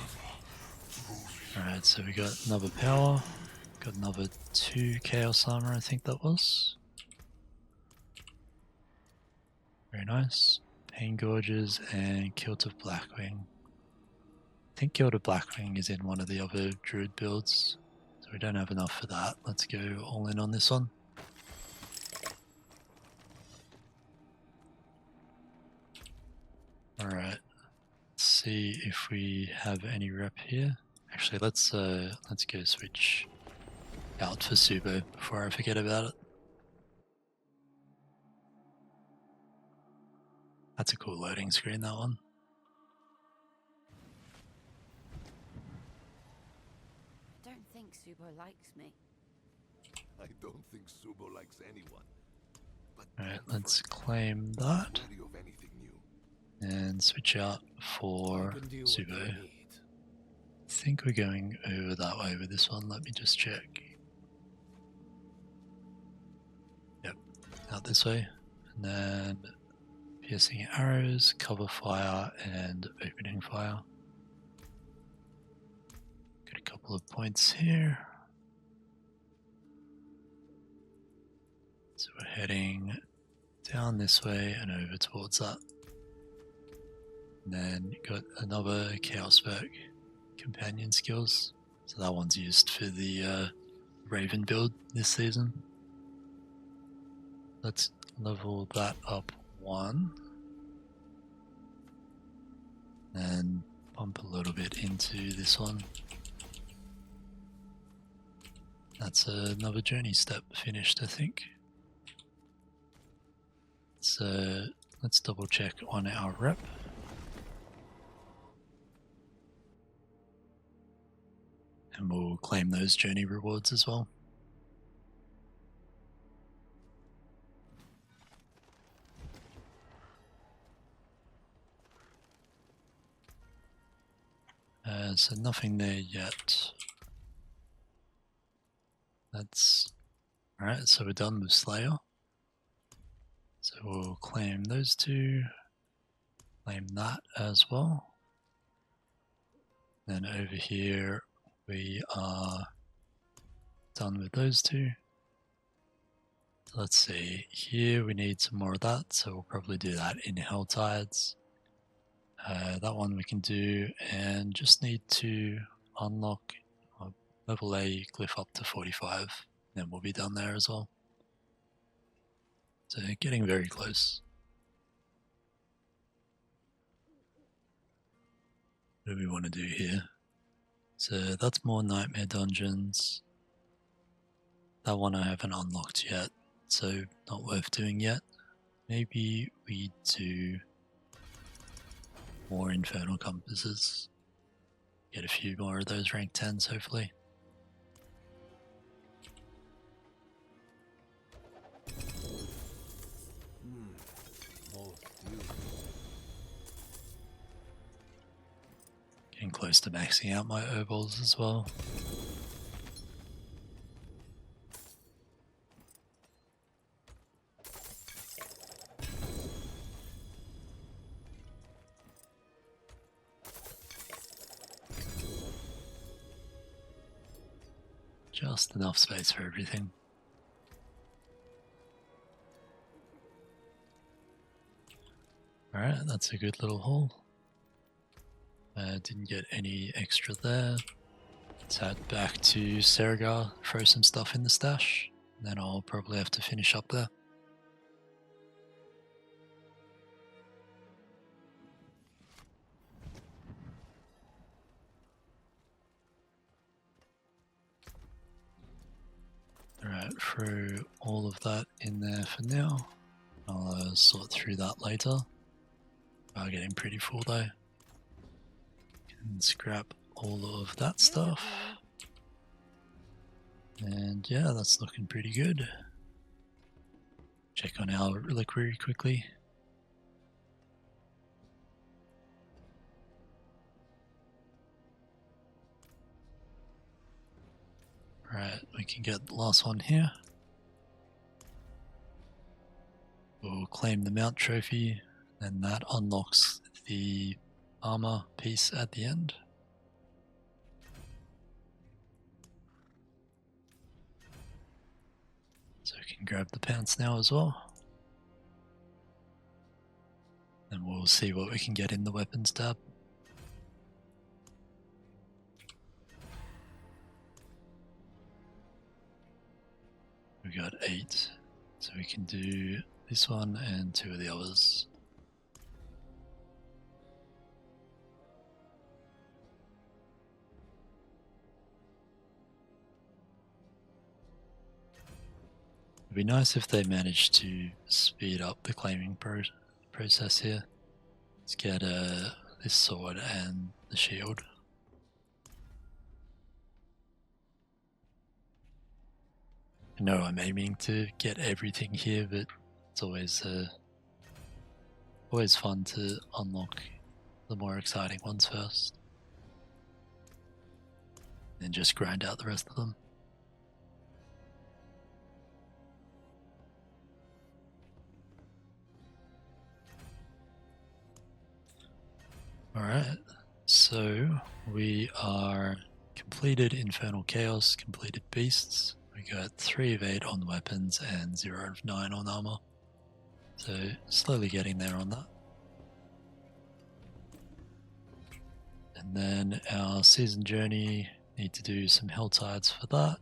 Alright, so we got another power. Got another 2 chaos armor, I think that was. Very nice. Pain Gorges and Kilt of Blackwing. I think Kilt of Blackwing is in one of the other Druid builds, so we don't have enough for that. Let's go all in on this one. Alright, let's see if we have any rep here. Actually, let's go switch out for Subo before I forget about it. That's a cool loading screen, that one. I don't think Subo likes me. I don't think Subo likes anyone. But Alright, let's claim that wary of anything new. and switch out for Subo. I think we're going over that way with this one. Let me just check. Yep, out this way. And then piercing arrows, cover fire, and opening fire. Got a couple of points here. So we're heading down this way and over towards that. And then got another Chaos Perk, Companion Skills. So that one's used for the Raven build this season. Let's level that up 1. And bump a little bit into this one. That's another journey step finished, I think. So let's double check on our rep. And we'll claim those journey rewards as well. So nothing there yet. That's alright, so we're done with Slayer. So we'll claim those 2, claim that as well. Then over here we are done with those 2. So let's see, here we need some more of that, so we'll probably do that in Helltides. That one we can do, and just need to unlock level A glyph up to 45, then we'll be done there as well. So getting very close. What do we want to do here? So that's more nightmare dungeons. That one I haven't unlocked yet, so not worth doing yet. Maybe we do more infernal compasses. Get a few more of those rank 10s hopefully. Getting close to maxing out my overalls as well. Just enough space for everything. Alright, that's a good little haul. Didn't get any extra there. Let's head back to Seragar, throw some stuff in the stash, then I'll probably have to finish up there. Alright, throw all of that in there for now. I'll sort through that later. Getting pretty full though. Can scrap all of that stuff. And yeah, that's looking pretty good. Check on our reliquary quickly. Right, we can get the last one here. We'll claim the mount trophy, and that unlocks the armor piece at the end. So we can grab the pants now as well. And we'll see what we can get in the weapons tab. We got 8, so we can do this one and 2 of the others. It'd be nice if they managed to speed up the claiming process here. Let's get this sword and the shield. I know I'm aiming to get everything here, but it's always fun to unlock the more exciting ones first. And just grind out the rest of them. Alright, so we are completed Infernal Chaos, completed Beasts. We got 3 of 8 on weapons and 0 of 9 on armor. So slowly getting there on that. And then our season journey, need to do some Helltides for that.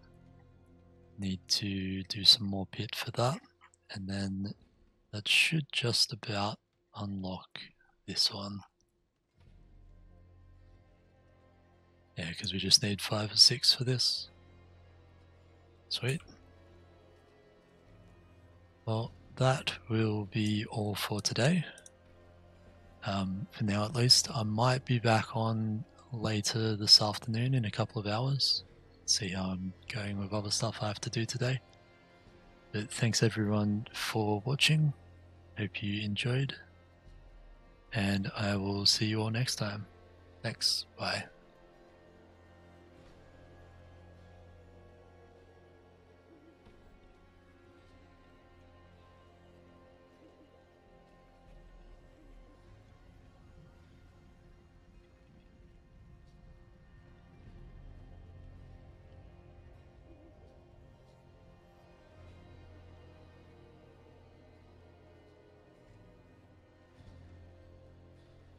Need to do some more pit for that. And then that should just about unlock this one. Yeah, because we just need 5 or 6 for this. Sweet. Well, that will be all for today. For now at least. I might be back on later this afternoon in a couple of hours. See how I'm going with other stuff I have to do today. But thanks everyone for watching. Hope you enjoyed. And I will see you all next time. Thanks. Bye.